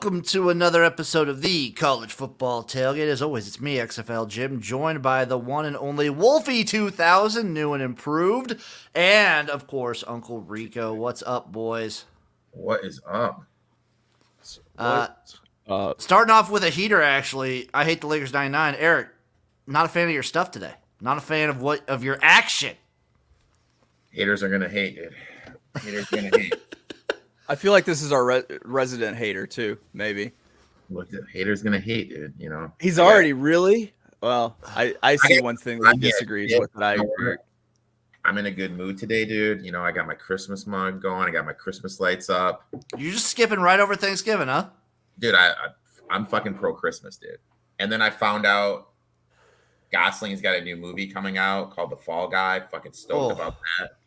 welcome to another episode of the College Football Tailgate. As always, it's me, XFL Jim, joined by the one and only Wolfie 2000, new and improved, and, of course, Uncle Rico. What's up, boys? What is up? Starting off with a heater, actually. I hate the Lakers 99. Eric, not a fan of your stuff today. Not a fan of your action. Haters are going to hate, dude. Haters are going to hate. I feel like this is our resident hater too. Maybe. Look, the haters gonna hate, dude. You know. He's already really. Well, I see one thing that he disagrees with that I agree. I'm in a good mood today, dude. You know, I got my Christmas mug going. I got my Christmas lights up. You're just skipping right over Thanksgiving, huh? Dude, I'm fucking pro Christmas, dude. And then I found out Gosling's got a new movie coming out called The Fall Guy. Fucking stoked about that.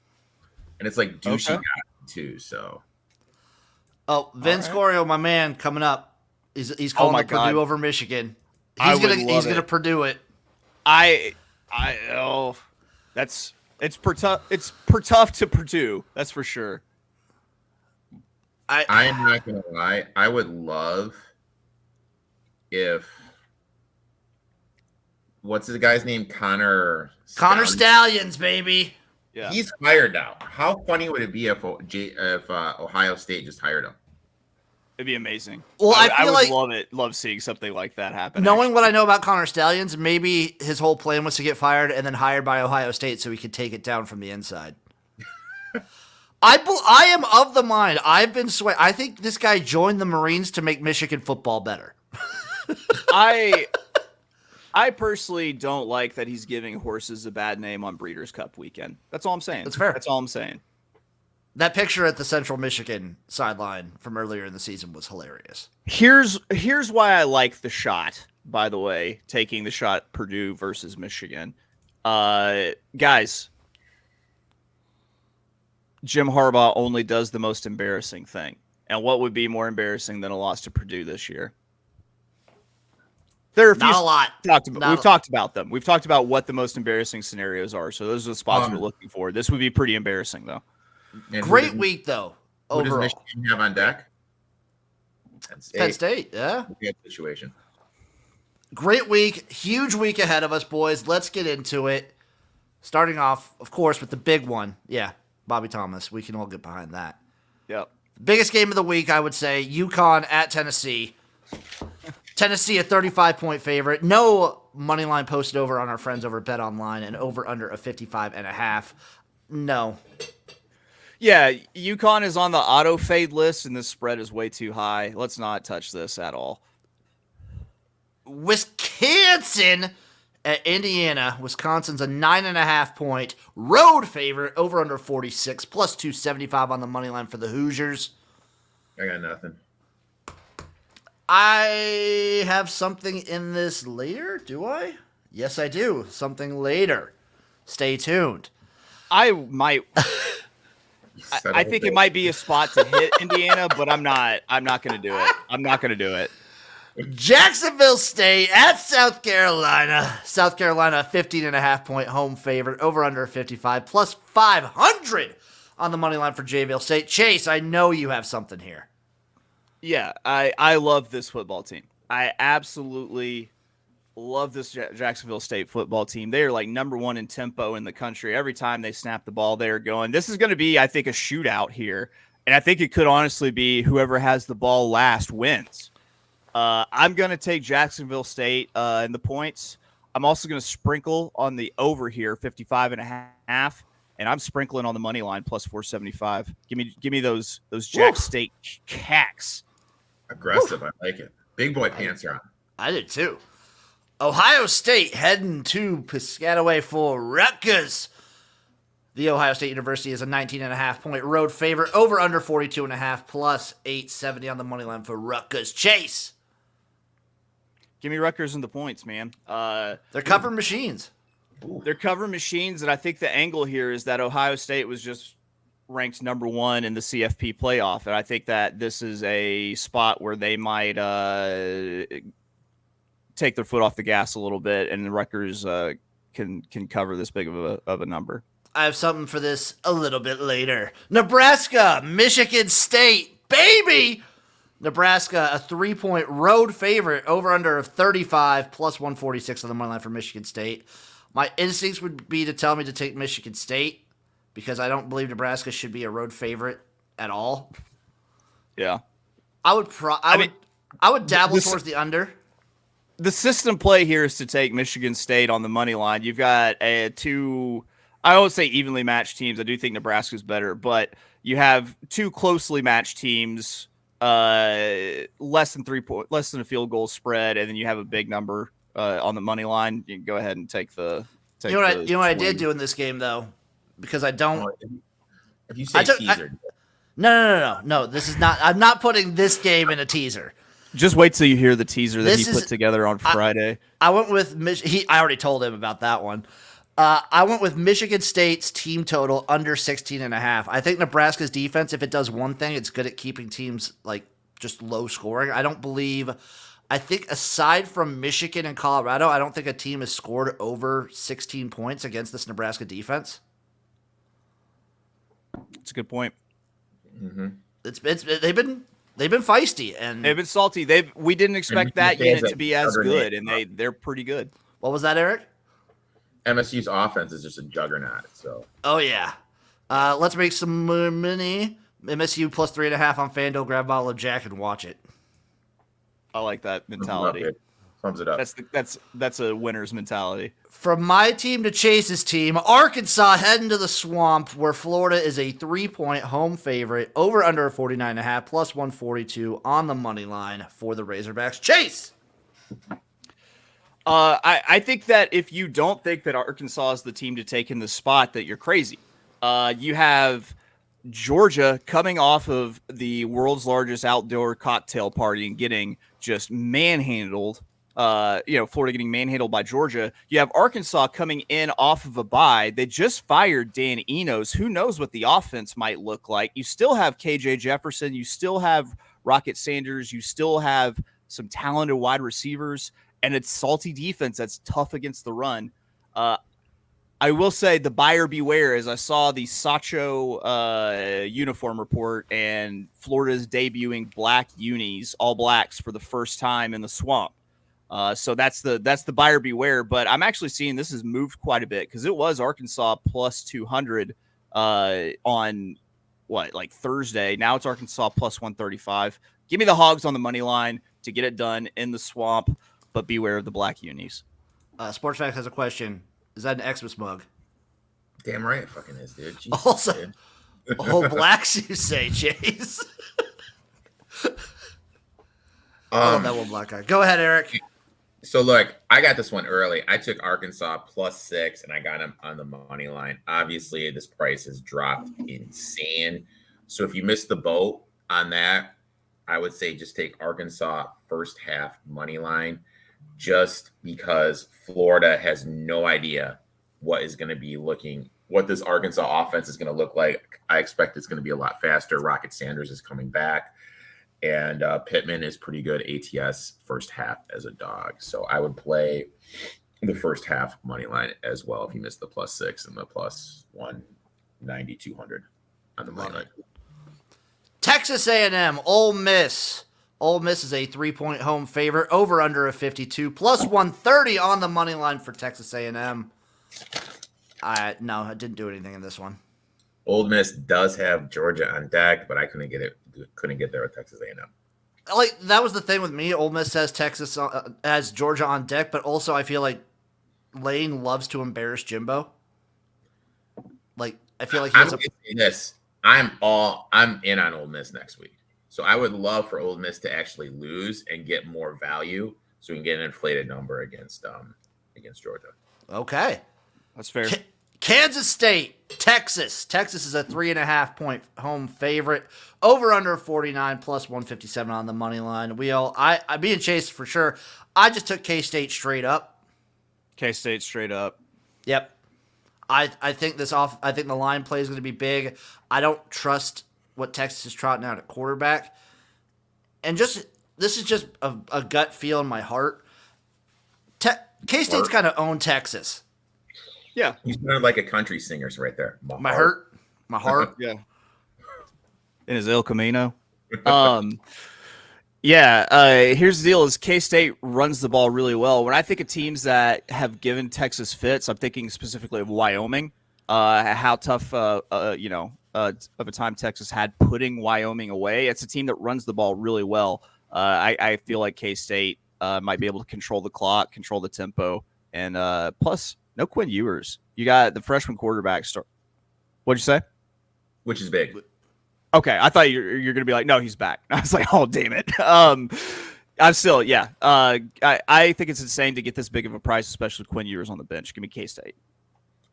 And it's like douchey guy too. So. Oh, Vince Corio, my man, coming up. He's calling Purdue over Michigan. He's gonna Purdue it. It's per tough to Purdue. That's for sure. I'm not gonna lie. I would love if what's the guy's name? Connor Stallions, baby. Yeah. He's hired now. How funny would it be if Ohio State just hired him? It'd be amazing. Well, I would love seeing something like that happen. Knowing what I know about Connor Stallions, maybe his whole plan was to get fired and then hired by Ohio State so he could take it down from the inside. I am of the mind. I've been sweating. I think this guy joined the Marines to make Michigan football better. I personally don't like that he's giving horses a bad name on Breeders' Cup weekend. That's all I'm saying. That's fair. That's all I'm saying. That picture at the Central Michigan sideline from earlier in the season was hilarious. Here's why I like the shot, by the way, taking the shot Purdue versus Michigan. Guys, Jim Harbaugh only does the most embarrassing thing. And what would be more embarrassing than a loss to Purdue this year? There are not a lot. We've talked about them. We've talked about what the most embarrassing scenarios are. So those are the spots we're looking for. This would be pretty embarrassing, though. Great week, though. Who does Michigan have on deck? Penn State, yeah. Good situation. Great week. Huge week ahead of us, boys. Let's get into it. Starting off, of course, with the big one. Yeah, Bobby Thomas. We can all get behind that. Yep. Biggest game of the week, I would say, UConn at Tennessee. Tennessee, a 35-point favorite. No money line posted over on our friends over at Bet Online, and over under a 55.5. No. Yeah, UConn is on the auto fade list, and this spread is way too high. Let's not touch this at all. Wisconsin at Indiana. Wisconsin's a 9.5-point road favorite, over under 46, plus 275 on the money line for the Hoosiers. I got nothing. I have something in this later, do I? Yes, I do. Something later. Stay tuned. I might... I think it might be a spot to hit Indiana, but I'm not going to do it. I'm not going to do it. Jacksonville State at South Carolina. South Carolina, 15.5-point home favorite, over under 55, plus 500 on the money line for Jayville State. Chase, I know you have something here. Yeah, I love this football team. I absolutely love this Jacksonville State football team. They are like number one in tempo in the country. Every time they snap the ball, they're going. This is going to be, I think, a shootout here. And I think it could honestly be whoever has the ball last wins. I'm going to take Jacksonville State in the points. I'm also going to sprinkle on the over here, 55.5. And I'm sprinkling on the money line, plus 475. Give me those Jack State cacks. Aggressive. I like it. Big boy pants are on. I did too. Ohio State heading to Piscataway for Rutgers. The Ohio State University is a 19.5-point road favorite, over under 42.5, plus 870 on the money line for Rutgers. Chase. Give me Rutgers in the points, man. They're covering machines. They're covering machines, and I think the angle here is that Ohio State was just ranked number one in the CFP playoff, and I think that this is a spot where they might take their foot off the gas a little bit, and the Rutgers can cover this big of a number. I have something for this a little bit later. Nebraska, Michigan State, baby! Nebraska, a 3-point road favorite, over under of 35, plus 146 on the money line for Michigan State. My instincts would be to tell me to take Michigan State because I don't believe Nebraska should be a road favorite at all. Yeah. I would dabble towards the under. The system play here is to take Michigan State on the money line. You've got two, I won't say evenly matched teams. I do think Nebraska's better, but you have two closely matched teams, less than a field goal spread, and then you have a big number on the money line. You can go ahead and take the. You know what I did do in this game though, because I don't. If you say teaser, no. This is not. I'm not putting this game in a teaser. Just wait till you hear the teaser that he put together on Friday. I went with I already told him about that one. I went with Michigan State's team total under 16.5. I think Nebraska's defense, if it does one thing, it's good at keeping teams like just low scoring. I think aside from Michigan and Colorado, I don't think a team has scored over 16 points against this Nebraska defense. That's a good point. Mm-hmm. They've been feisty and they've been salty. We didn't expect that unit to be as good, and they're pretty good. What was that, Eric? MSU's offense is just a juggernaut. So. Oh yeah. Let's make some money. MSU plus 3.5 on FanDuel. Grab a bottle of Jack and watch it. I like that mentality. Thumbs it up. That's a winner's mentality. From my team to Chase's team, Arkansas heading to the swamp where Florida is a 3-point home favorite, over under 49.5, plus 142 on the money line for the Razorbacks. Chase! I think that if you don't think that Arkansas is the team to take in the spot, that you're crazy. You have Georgia coming off of the world's largest outdoor cocktail party and getting just manhandled. Florida getting manhandled by Georgia. You have Arkansas coming in off of a bye. They just fired Dan Enos. Who knows what the offense might look like? You still have KJ Jefferson. You still have Rocket Sanders. You still have some talented wide receivers. And it's salty defense that's tough against the run. I will say the buyer beware as I saw the Sacho uniform report, and Florida's debuting black unis, all blacks, for the first time in the swamp. So that's the buyer beware. But I'm actually seeing this has moved quite a bit because it was Arkansas plus 200 on Thursday. Now it's Arkansas plus 135. Give me the Hogs on the money line to get it done in the swamp. But beware of the black unis. SportsFacts has a question. Is that an Xmas mug? Damn right it fucking is, dude. Jesus, also, dude. Oh, blacks, you say, Chase. I love that one black guy. Go ahead, Eric. So, look, I got this one early. I took Arkansas plus 6, and I got him on the money line. Obviously, this price has dropped insane. So, if you missed the boat on that, I would say just take Arkansas first half money line, just because Florida has no idea what this Arkansas offense is going to look like. I expect it's going to be a lot faster. Rocket Sanders is coming back, and Pittman is pretty good ATS first half as a dog. So I would play the first half money line as well if you missed the plus 6 and the plus 190, 200 on the money line. Texas A&M, Ole Miss. Ole Miss is a 3-point home favorite, over under a 52, plus 130 on the money line for Texas A&M. I didn't do anything in this one. Ole Miss does have Georgia on deck, but I couldn't get there with Texas A&M. Like, that was the thing with me. Ole Miss has Georgia on deck, but also I feel like Lane loves to embarrass Jimbo. Like, I feel like I'm in on Ole Miss next week. So I would love for Ole Miss to actually lose and get more value so we can get an inflated number against Georgia. Okay. That's fair. Kansas State, Texas. Texas is a 3.5-point home favorite, over under 49, plus 157 on the money line. I being chased for sure. I just took K-State straight up. K-State straight up. Yep. I think the line play is going to be big. I don't trust what Texas is trotting out at quarterback. And this is just a gut feel in my heart. K-State's kind of owned Texas. Yeah. You sound like a country singer right there. My heart. Yeah. In his El Camino. Yeah, here's the deal: is K-State runs the ball really well. When I think of teams that have given Texas fits, I'm thinking specifically of Wyoming. How tough, of a time Texas had putting Wyoming away. It's a team that runs the ball really well. I feel like K-State might be able to control the clock, control the tempo, and plus no Quinn Ewers. You got the freshman quarterback. What'd you say? Which is big. Okay, I thought you're going to be like, no, he's back. I was like, oh, damn it. I'm still, yeah. I think it's insane to get this big of a price, especially with Quinn Ewers on the bench. Give me K-State.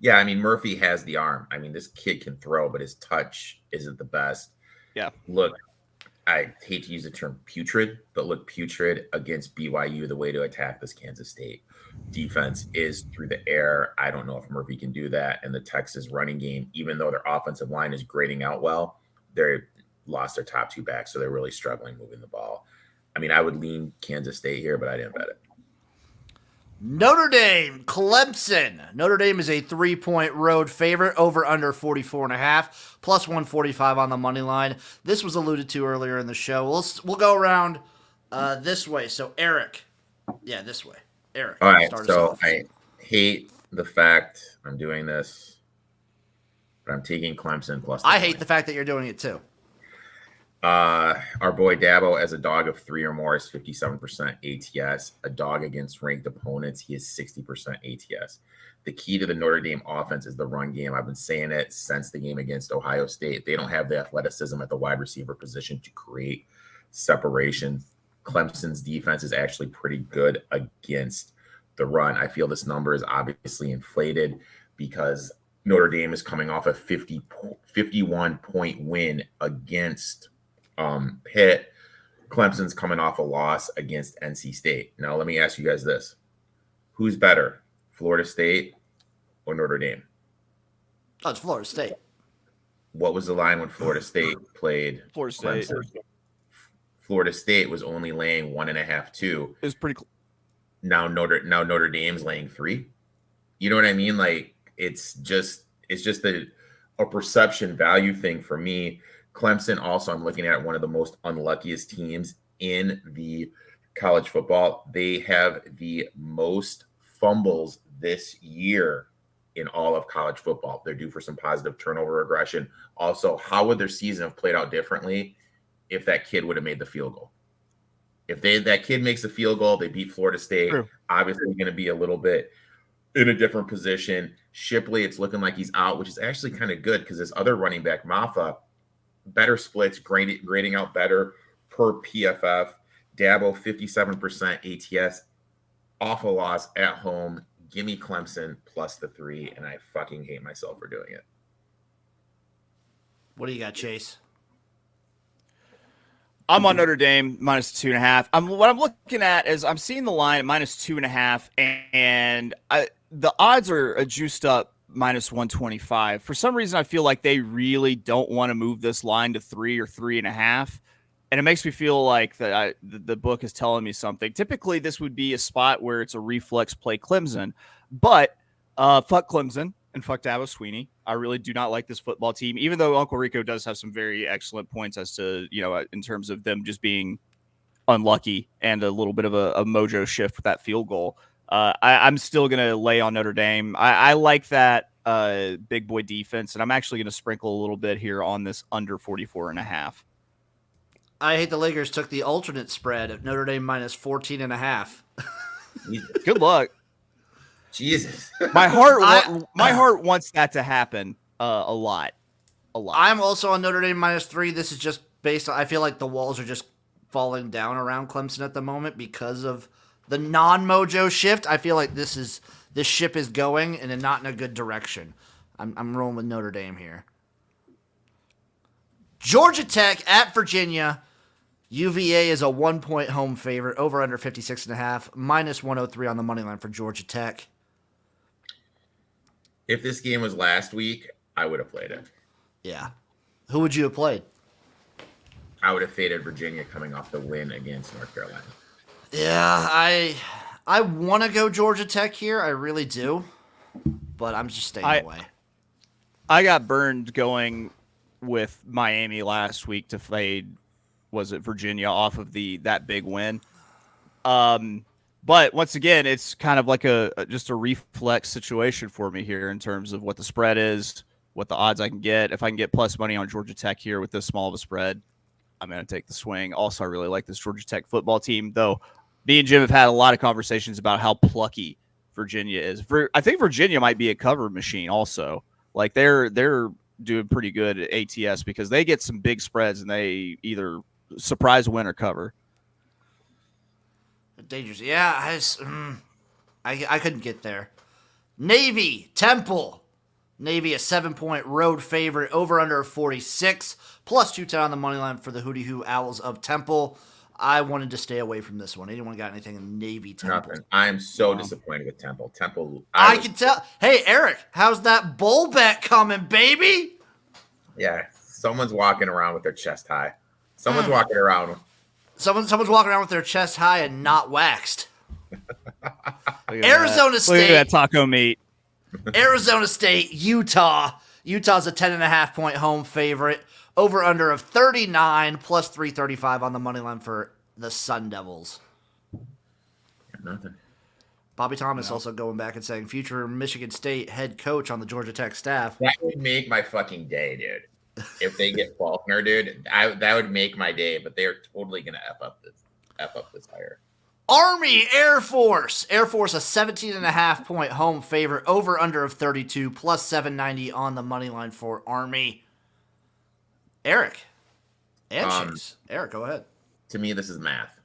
Yeah, I mean, Murphy has the arm. I mean, this kid can throw, but his touch isn't the best. Yeah. Look, I hate to use the term putrid, but look, putrid against BYU, the way to attack this Kansas State defense is through the air. I don't know if Murphy can do that. And the Texas running game, even though their offensive line is grading out well, they lost their top two backs, so they're really struggling moving the ball. I mean, I would lean Kansas State here, but I didn't bet it. Notre Dame, Clemson. Notre Dame is a 3-point road favorite, over under 44.5, plus 145 on the money line. This was alluded to earlier in the show. We'll go around this way. So Eric, this way. Eric, all right. start us So off. I hate the fact I'm doing this, but I'm taking Clemson plus. I hate the fact that you're doing it too. Our boy Dabo, as a dog of 3 or more, is 57% ATS. A dog against ranked opponents, he is 60% ATS. The key to the Notre Dame offense is the run game. I've been saying it since the game against Ohio State. They don't have the athleticism at the wide receiver position to create separation. Clemson's defense is actually pretty good against the run. I feel this number is obviously inflated because Notre Dame is coming off a 51-point win against Pitt. Clemson's coming off a loss against NC State. Now, let me ask you guys this. Who's better, Florida State or Notre Dame? Oh, it's Florida State. What was the line when Florida State played Florida State. Clemson? Florida State was only laying 1.5, 2. It was pretty cool. Now Notre Dame's laying 3. You know what I mean? Like, it's just a perception value thing for me. Clemson also, I'm looking at one of the most unluckiest teams in the college football. They have the most fumbles this year in all of college football. They're due for some positive turnover regression. Also, how would their season have played out differently if that kid would have made the field goal? If that kid makes a field goal, they beat Florida State. True. Obviously going to be a little bit in a different position. Shipley, it's looking like he's out, which is actually kind of good because this other running back, Maffa, better splits, grading out better per PFF. Dabo, 57% ATS, off a loss at home. Give me Clemson plus the 3, and I fucking hate myself for doing it. What do you got, Chase? I'm on Notre Dame minus 2.5. What I'm looking at is I'm seeing the line at minus 2.5, and the odds are juiced up minus 125. For some reason, I feel like they really don't want to move this line to 3 or 3.5. And it makes me feel like the book is telling me something. Typically, this would be a spot where it's a reflex play Clemson. But fuck Clemson and fuck Dabo Swinney. I really do not like this football team, even though Uncle Rico does have some very excellent points as to, in terms of them just being unlucky and a little bit of a mojo shift with that field goal. I'm still going to lay on Notre Dame. I like that big boy defense, and I'm actually going to sprinkle a little bit here on this under 44.5. I hate the Lakers took the alternate spread of Notre Dame minus 14.5. Good luck. Jesus. My heart wants that to happen a lot. I'm also on Notre Dame minus 3. This is just based on, I feel like the walls are just falling down around Clemson at the moment because of the non-mojo shift. I feel like this ship is going and not in a good direction. I'm rolling with Notre Dame here. Georgia Tech at Virginia. UVA is a 1-point home favorite, over under 56.5, minus 103 on the money line for Georgia Tech. If this game was last week, I would have played it. Yeah. Who would you have played? I would have faded Virginia coming off the win against North Carolina. Yeah, I want to go Georgia Tech here. I really do. But I'm just staying away. I got burned going with Miami last week to fade was it Virginia off of that big win. But once again, it's kind of like just a reflex situation for me here in terms of what the spread is, what the odds I can get. If I can get plus money on Georgia Tech here with this small of a spread, I'm going to take the swing. Also, I really like this Georgia Tech football team, though. Me and Jim have had a lot of conversations about how plucky Virginia is. I think Virginia might be a cover machine also. Like they're doing pretty good at ATS because they get some big spreads and they either surprise win or cover. Dangerous. Yeah, I couldn't get there. Navy, Temple. Navy, a 7-point road favorite, over under 46, plus 210 on the money line for the Hootie Hoo Owls of Temple. I wanted to stay away from this one. Anyone got anything in Navy, Temple? Nothing. I am so disappointed with Temple. I can tell. Hey, Eric, how's that bowl bet coming, baby? Yeah, someone's walking around with their chest high. Someone's walking around. Someone's walking around with their chest high and not waxed. Arizona State. Look at that taco meat. Arizona State, Utah. Utah's a 10.5-point home favorite. Over under of 39, plus 335 on the money line for the Sun Devils. Nothing. Bobby Thomas also going back and saying future Michigan State head coach on the Georgia Tech staff. That would make my fucking day, dude. If they get Faulkner, dude, that would make my day. But they are totally gonna f up this hire. Army Air Force. Air Force a 17.5-point home favorite. Over under of 32, plus 790 on the money line for Army. Eric and Chase. Eric, go ahead. To me, this is math.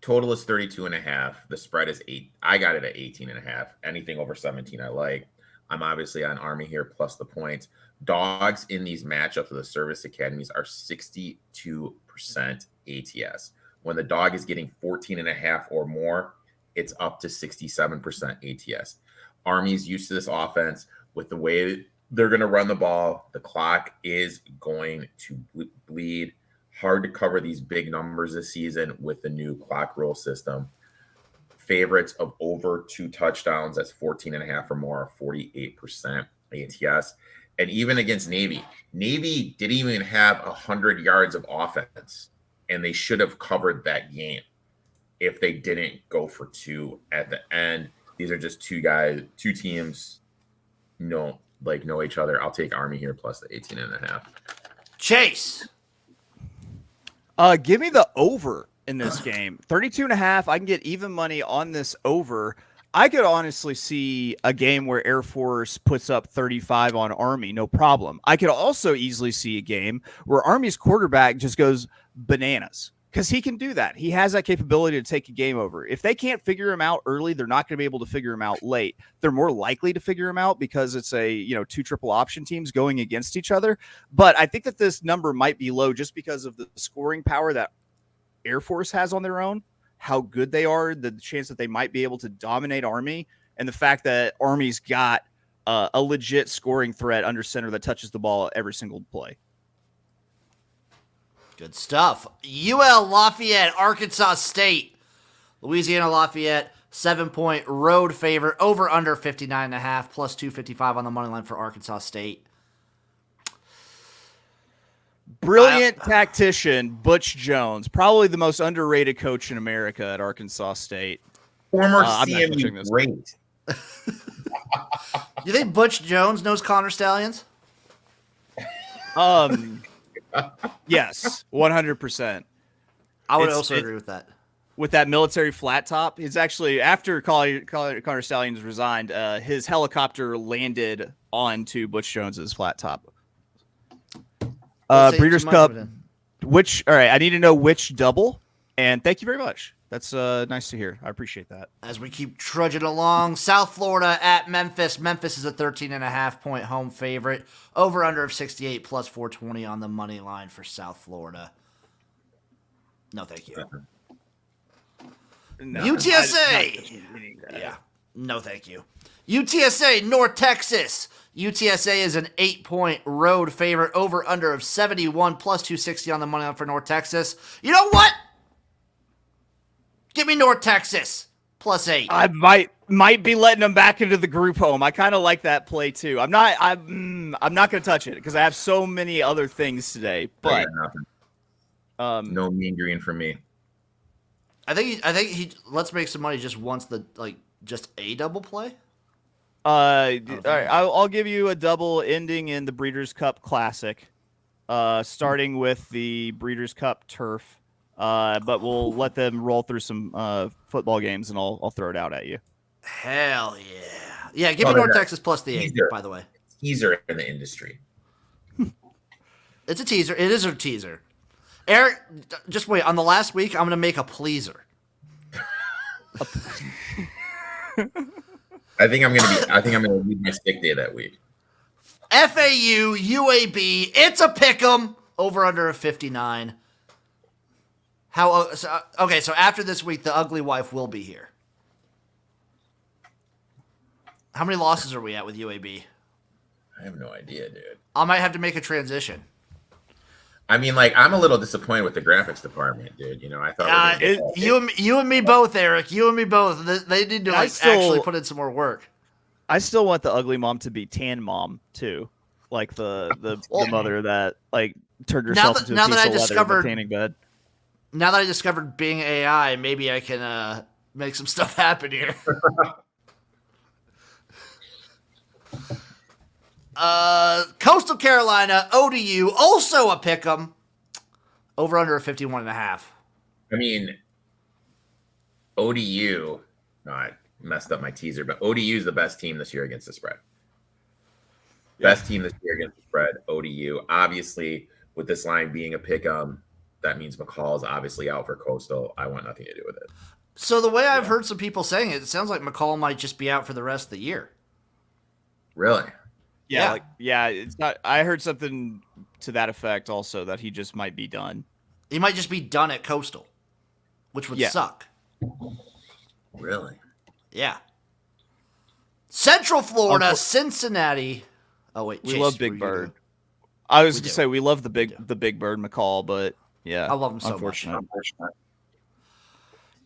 Total is 32.5. The spread is 8. I got it at 18.5. Anything over 17, I like. I'm obviously on Army here, plus the points. Dogs in these matchups with the service academies are 62% ATS. When the dog is getting 14.5 or more, it's up to 67% ATS. Army's used to this offense with the way they're going to run the ball. The clock is going to bleed. Hard to cover these big numbers this season with the new clock rule system. Favorites of over 2 touchdowns, that's 14.5 or more, 48% ATS. And even against Navy didn't even have 100 yards of offense. And they should have covered that game if they didn't go for 2 at the end. These are just two teams know each other. I'll take Army here plus the 18.5. Chase. Give me the over in this game. 32.5. I can get even money on this over. I could honestly see a game where Air Force puts up 35 on Army, no problem. I could also easily see a game where Army's quarterback just goes bananas because he can do that. He has that capability to take a game over. If they can't figure him out early, they're not going to be able to figure him out late. They're more likely to figure him out because it's a 2 triple option teams going against each other. But I think that this number might be low just because of the scoring power that Air Force has on their own, how good they are, the chance that they might be able to dominate Army, and the fact that Army's got a legit scoring threat under center that touches the ball every single play. Good stuff. UL Lafayette, Arkansas State. Louisiana Lafayette, 7-point road favorite, over under 59.5, plus 255 on the money line for Arkansas State. Brilliant tactician, Butch Jones, probably the most underrated coach in America at Arkansas State. Former CMU great. You think Butch Jones knows Connor Stallions? Yes, 100%. I would also agree with that. With that military flat top, it's actually after Connor Stallions resigned, his helicopter landed onto Butch Jones's flat top. Breeders' Cup. All right, I need to know which double, and thank you very much. That's nice to hear. I appreciate that. As we keep trudging along, South Florida at Memphis. Memphis is a 13.5-point home favorite. Over under of 68, plus 420 on the money line for South Florida. No, thank you. No, UTSA. Yeah. No, thank you. UTSA, North Texas. UTSA is an 8-point road favorite. Over under of 71, plus 260 on the money line for North Texas. You know what? Give me North Texas plus 8. I might be letting them back into the group home. I kind of like that play too. I'm not going to touch it because I have so many other things today. But No mean green for me. I think he let's make some money just wants just a double play. All right, I'll give you a double ending in the Breeders' Cup Classic, starting with the Breeders' Cup turf. But we'll let them roll through some football games, and I'll throw it out at you. Hell yeah. Yeah, give me North Texas plus the 8, by the way. Teaser in the industry. It's a teaser. It is a teaser. Eric, just wait. On the last week, I'm going to make a pleaser. I think I'm gonna leave my stick day that week. FAU, UAB, it's a pick'em. Over under a 59. Okay, so after this week, the ugly wife will be here. How many losses are we at with UAB? I have no idea, dude. I might have to make a transition. I mean, I'm a little disappointed with the graphics department, dude. I thought you and me both, Eric. You and me both. They need to actually put in some more work. I still want the ugly mom to be tan mom too, like the mother that turned herself into a piece of leather in the tanning bed. Now that I discovered being AI, maybe I can make some stuff happen here. Coastal Carolina, ODU, also a pick'em. Over under a 51.5. I mean, ODU. No, I messed up my teaser, but ODU is the best team this year against the spread. Best team this year against the spread, ODU. Obviously, with this line being a pick'em, that means McCall's obviously out for Coastal. I want nothing to do with it. So the way I've heard some people saying it, it sounds like McCall might just be out for the rest of the year. Really? Yeah. It's not. I heard something to that effect also, that he just might be done. He might just be done at Coastal, which would suck. Really? Yeah. Central Florida, Cincinnati. Oh wait, we love Big Bird. I was going to say we love the Big Bird McCall, but yeah, I love him so much. Unfortunate.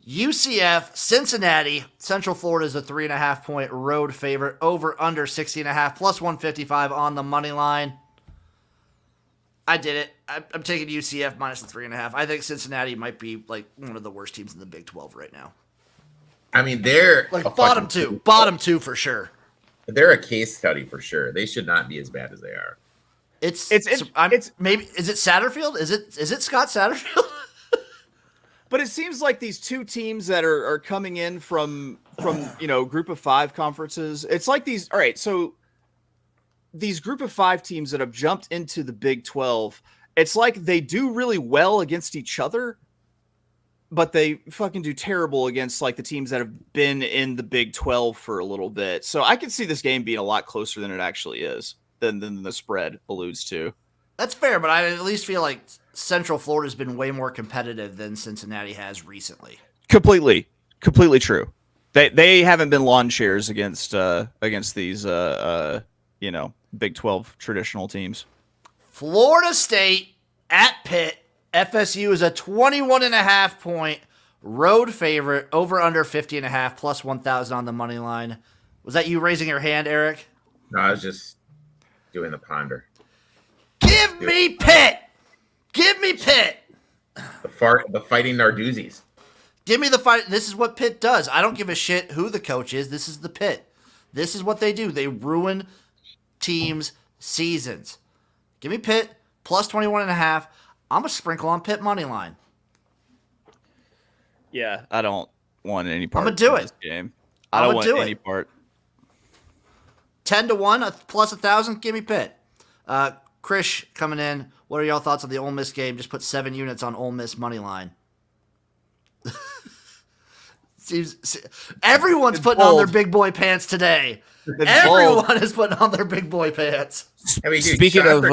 UCF, Cincinnati, Central Florida is a 3.5-point road favorite. Over under 60.5 plus 155 on the money line. I did it. I'm taking UCF minus the 3.5. I think Cincinnati might be one of the worst teams in the Big 12 right now. I mean, they're bottom two for sure. They're a case study for sure. They should not be as bad as they are. It's maybe is it Satterfield? Is it Scott Satterfield? But it seems like these two teams that are coming in from group of 5 conferences. It's like these. All right, so these group of 5 teams that have jumped into the Big 12. It's like they do really well against each other, but they fucking do terrible against the teams that have been in the Big 12 for a little bit. So I can see this game being a lot closer than it actually is, than the spread alludes to. That's fair, but I at least feel like Central Florida's been way more competitive than Cincinnati has recently. Completely true. They haven't been lawn chairs against these Big 12 traditional teams. Florida State at Pitt. FSU is a 21.5-point road favorite. Over under 50.5 plus 1,000 on the money line. Was that you raising your hand, Eric? No, I was just doing the ponder. Give me Pitt. Give me Pitt. The fighting Narduzzi's. Give me the fight. This is what Pitt does. I don't give a shit who the coach is. This is the Pitt. This is what they do. They ruin teams' seasons. Give me Pitt plus 21.5. I'm going to sprinkle on Pitt money line. Yeah, I don't want any part I'm gonna do of this game. I don't want any part. 10-1 plus 1,000. Give me Pitt. Krish coming in. What are y'all thoughts on the Ole Miss game? Just put 7 units on Ole Miss money line. Everyone's putting on their big boy pants today. Everyone is putting on their big boy pants. I mean, dude, speaking of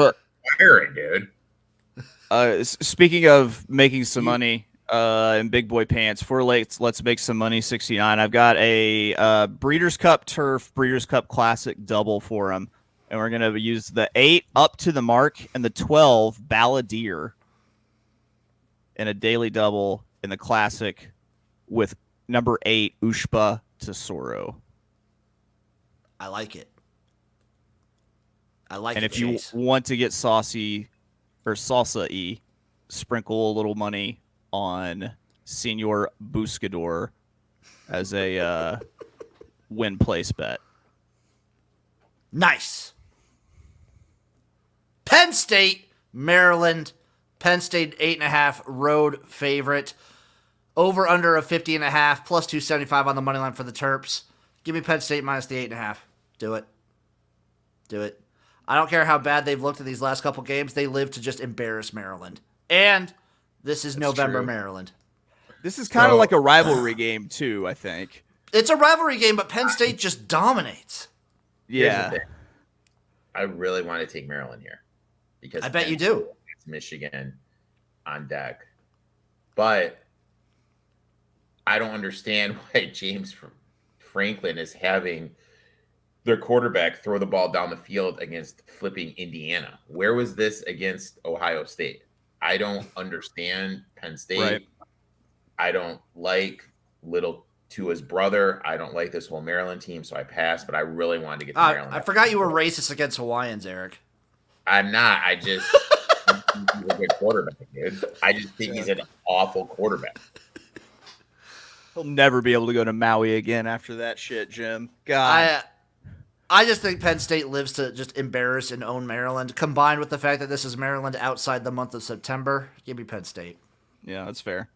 firing, dude. Speaking of making some money in big boy pants, for let's make some money 69. I've got a Breeders' Cup Turf, Breeders' Cup Classic double for them. And we're going to use the 8 up to the mark and the 12 Balladeer in a daily double in the Classic with number 8 Ushpa Tesoro. I like it. I like and it. And if you want to get saucy or salsa-y, sprinkle a little money on Senor Buscador as a win place bet. Nice. Penn State, Maryland. Penn State 8.5 road favorite. Over under of 50.5 plus 275 on the money line for the Terps. Give me Penn State minus the 8.5. Do it. Do it. I don't care how bad they've looked in these last couple games. They live to just embarrass Maryland. And this is November, true. Maryland. This is kind of like a rivalry game too, I think. It's a rivalry game, but Penn State just dominates. Yeah. I really want to take Maryland here because I bet you do. It's Michigan on deck, but I don't understand why James Franklin is having their quarterback throw the ball down the field against flipping Indiana. Where was this against Ohio State? I don't understand Penn State. Right. I don't like little Tua's brother. I don't like this whole Maryland team, so I passed, but I really wanted to get to Maryland. I forgot you were racist against Hawaiians, Eric. I'm not. I just he's a good quarterback, dude. I just think he's an awful quarterback. He'll never be able to go to Maui again after that shit, Jim. God. I just think Penn State lives to just embarrass and own Maryland, combined with the fact that this is Maryland outside the month of September. Give me Penn State. Yeah, that's fair.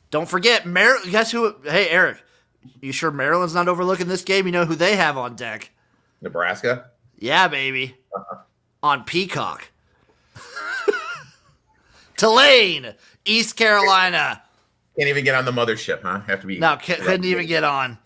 Don't forget, guess who? Hey, Eric, you sure Maryland's not overlooking this game? You know who they have on deck? Nebraska? Yeah, baby. On Peacock. Tulane, East Carolina. Can't even get on the mothership, huh? Have to be. No, couldn't even get on.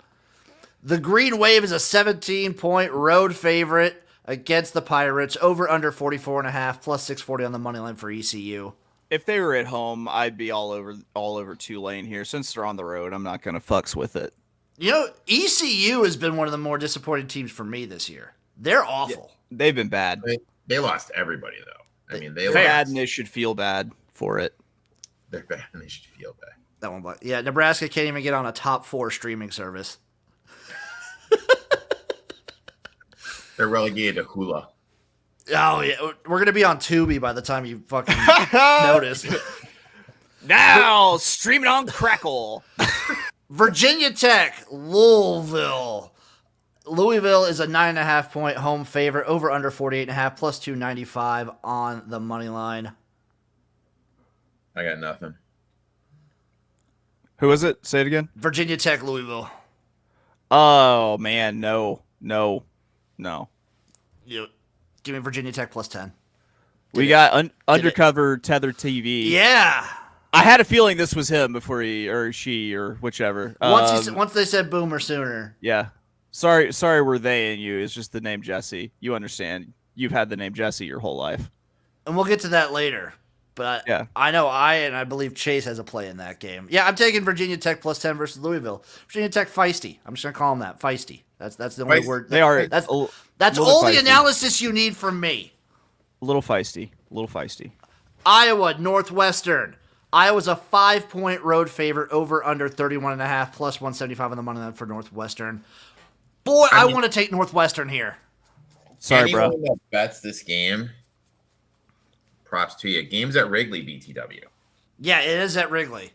The Green Wave is a 17-point road favorite against the Pirates. Over under 44.5 plus 640 on the money line for ECU. If they were at home, I'd be all over Tulane here. Since they're on the road, I'm not going to fucks with it. You know, ECU has been one of the more disappointing teams for me this year. They're awful. Yeah, they've been bad. They lost everybody, though. I mean, they lost. Bad, and they should feel bad for it. They're bad, and they should feel bad. That one, yeah. Nebraska can't even get on a top 4 streaming service. They're relegated to Hula. Oh yeah, we're gonna be on Tubi by the time you fucking notice. Now streaming on Crackle. Virginia Tech, Louisville. Louisville is a 9.5-point home favorite. Over under 48.5 plus 295 on the money line. I got nothing. Who is it? Say it again. Virginia Tech, Louisville. Oh man, no. You give me Virginia Tech plus 10. We got undercover tether TV. Yeah. I had a feeling this was him before he or she or whichever. Once they said Boomer Sooner. Yeah. Sorry, we're they and you. It's just the name Jesse. You understand. You've had the name Jesse your whole life. And we'll get to that later. But yeah. I know I believe Chase has a play in that game. Yeah, I'm taking Virginia Tech plus 10 versus Louisville. Virginia Tech feisty. I'm just going to call them that. Feisty. That's the only word. They are. That's all feisty. the analysis you need from me. A little feisty. Iowa, Northwestern. Iowa's a 5-point road favorite. Over under 31.5 plus 175 on the money line for Northwestern. Boy, I want to take Northwestern here. Sorry, bro. Anyone that bets this game, props to you. Games at Wrigley, BTW. Yeah, it is at Wrigley.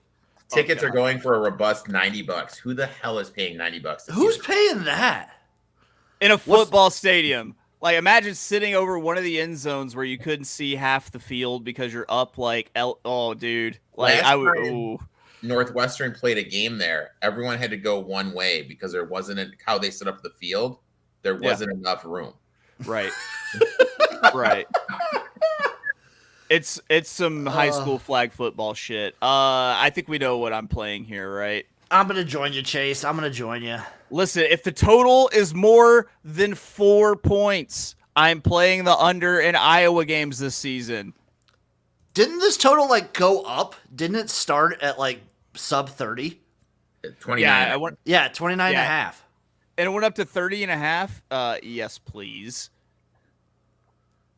Tickets are going for a robust $90. Who the hell is paying $90? Who's paying that? In a football stadium. Like, imagine sitting over one of the end zones where you couldn't see half the field because you're up like, oh, dude. Like, Northwestern played a game there. Everyone had to go one way because there wasn't how they set up the field. There wasn't enough room. Right. Right. It's some high school flag football shit. I think we know what I'm playing here, right? I'm going to join you, Chase. I'm going to join you. Listen, if the total is more than 4 points, I'm playing the under in Iowa games this season. Didn't this total go up? Didn't it start at sub 30? 29. Yeah, 29 and a half. And it went up to 30 and a half? Yes, please.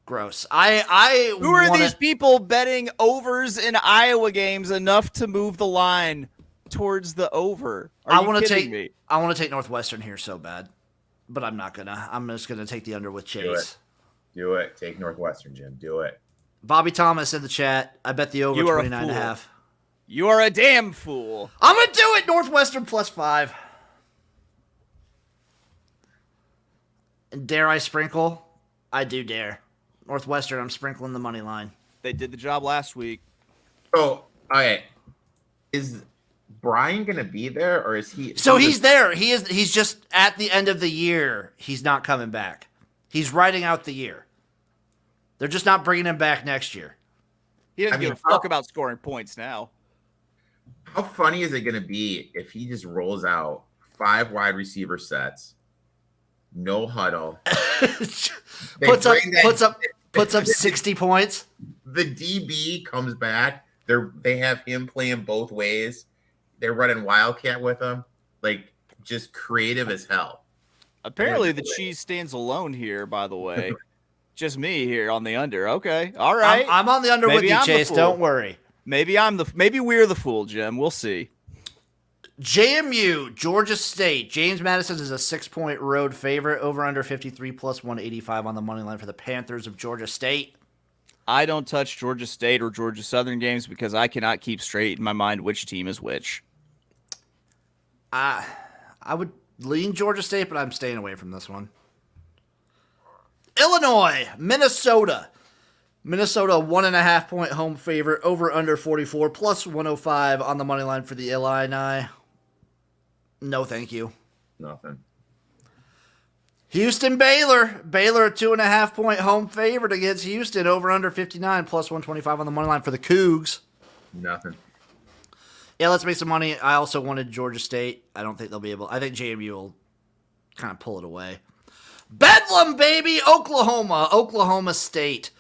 Gross. Who are these people betting overs in Iowa games enough to move the line towards the over? I want to take Northwestern here so bad, but I'm not gonna. I'm just gonna take the under with Chase. Do it. Take Northwestern, Jim. Do it. Bobby Thomas in the chat. I bet the over You are a 29.5. You are a damn fool. I'm going to do it. Northwestern +5. And dare I sprinkle? I do dare. Northwestern, I'm sprinkling the money line. They did the job last week. So, okay. Is Brian going to be there, or is he? So he's there. He's just at the end of the year. He's not coming back. He's writing out the year. They're just not bringing him back next year. He doesn't give a fuck about scoring points now. How funny is it going to be if he just rolls out 5 wide receiver sets, no huddle, puts up 60 points. The DB comes back. They have him playing both ways. They're running Wildcat with him, like just creative as hell. Apparently, the cheese stands alone here. By the way, just me here on the under. Okay, all right. I'm on the under with you, Chase. Don't worry. Maybe we're the fool, Jim. We'll see. JMU, Georgia State. James Madison is a 6-point road favorite. Over under 53 plus 185 on the money line for the Panthers of Georgia State. I don't touch Georgia State or Georgia Southern games because I cannot keep straight in my mind which team is which. I would lean Georgia State, but I'm staying away from this one. Illinois, Minnesota. Minnesota, 1.5-point home favorite. Over under 44 plus 105 on the money line for the Illini. No, thank you. Nothing. Houston, Baylor. Baylor, a 2.5-point home favorite against Houston. Over under 59 plus 125 on the money line for the Cougs. Nothing. Yeah, let's make some money. I also wanted Georgia State. I don't think they'll be able. I think JMU will kind of pull it away. Bedlam, baby. Oklahoma State.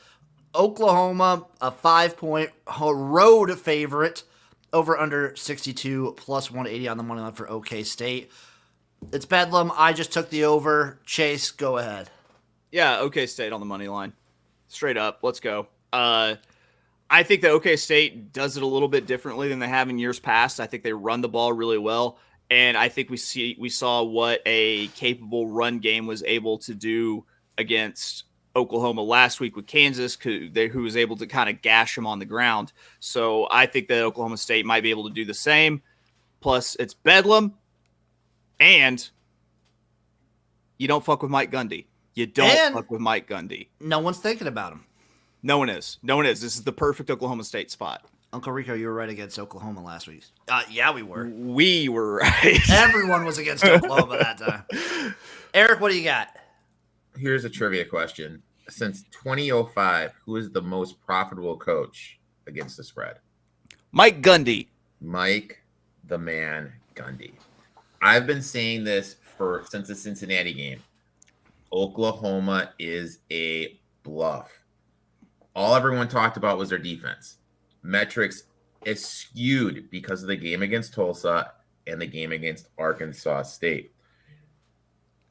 Oklahoma, a 5-point road favorite. Over under 62 plus 180 on the money line for OK State. It's Bedlam. I just took the over. Chase, go ahead. Yeah, OK State on the money line. Straight up. Let's go. I think that OK State does it a little bit differently than they have in years past. I think they run the ball really well. And I think we saw what a capable run game was able to do against Oklahoma last week with Kansas, who was able to kind of gash them on the ground. So I think that Oklahoma State might be able to do the same. Plus, it's Bedlam. And you don't fuck with Mike Gundy. You don't fuck with Mike Gundy. No one's thinking about him. No one is. This is the perfect Oklahoma State spot. Uncle Rico, you were right against Oklahoma last week. Yeah, we were. We were right. Everyone was against Oklahoma that time. Eric, what do you got? Here's a trivia question. Since 2005, who is the most profitable coach against the spread? Mike Gundy. Mike the Man Gundy. I've been saying this since the Cincinnati game. Oklahoma is a bluff. All everyone talked about was their defense. Metrics is skewed because of the game against Tulsa and the game against Arkansas State.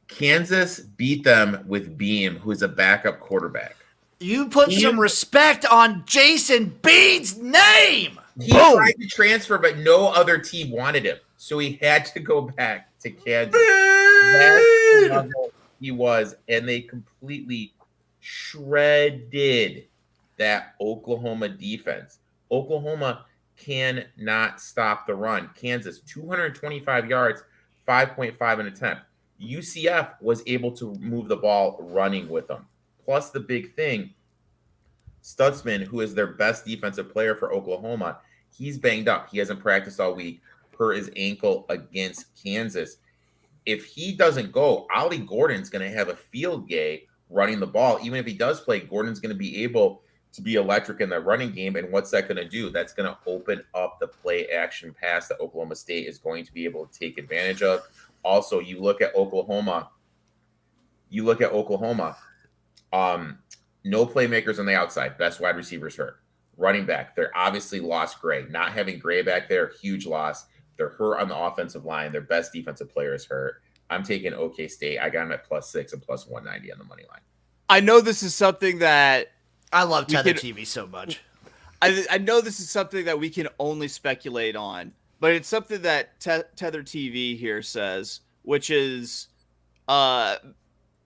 Kansas beat them with Beam, who is a backup quarterback. You put some respect on Jason Bean's name. He tried to transfer, but no other team wanted him. So he had to go back to Kansas. That's the level he was. And they completely shredded that Oklahoma defense. Oklahoma cannot stop the run. Kansas, 225 yards, 5.5 an attempt. UCF was able to move the ball running with them. Plus the big thing, Stutzman, who is their best defensive player for Oklahoma, he's banged up. He hasn't practiced all week per his ankle against Kansas. If he doesn't go, Ollie Gordon's going to have a field day running the ball. Even if he does play, Gordon's going to be able to be electric in the running game. And what's that going to do? That's going to open up the play action pass that Oklahoma State is going to be able to take advantage of. Also, you look at Oklahoma. No playmakers on the outside. Best wide receivers hurt. Running back, they're obviously lost Gray. Not having Gray back there, huge loss. They're hurt on the offensive line. Their best defensive player is hurt. I'm taking OK State. I got them at +6 and +190 on the money line. I know this is something that I love Tether TV so much. I know this is something that we can only speculate on, but it's something that Tether TV here says, which is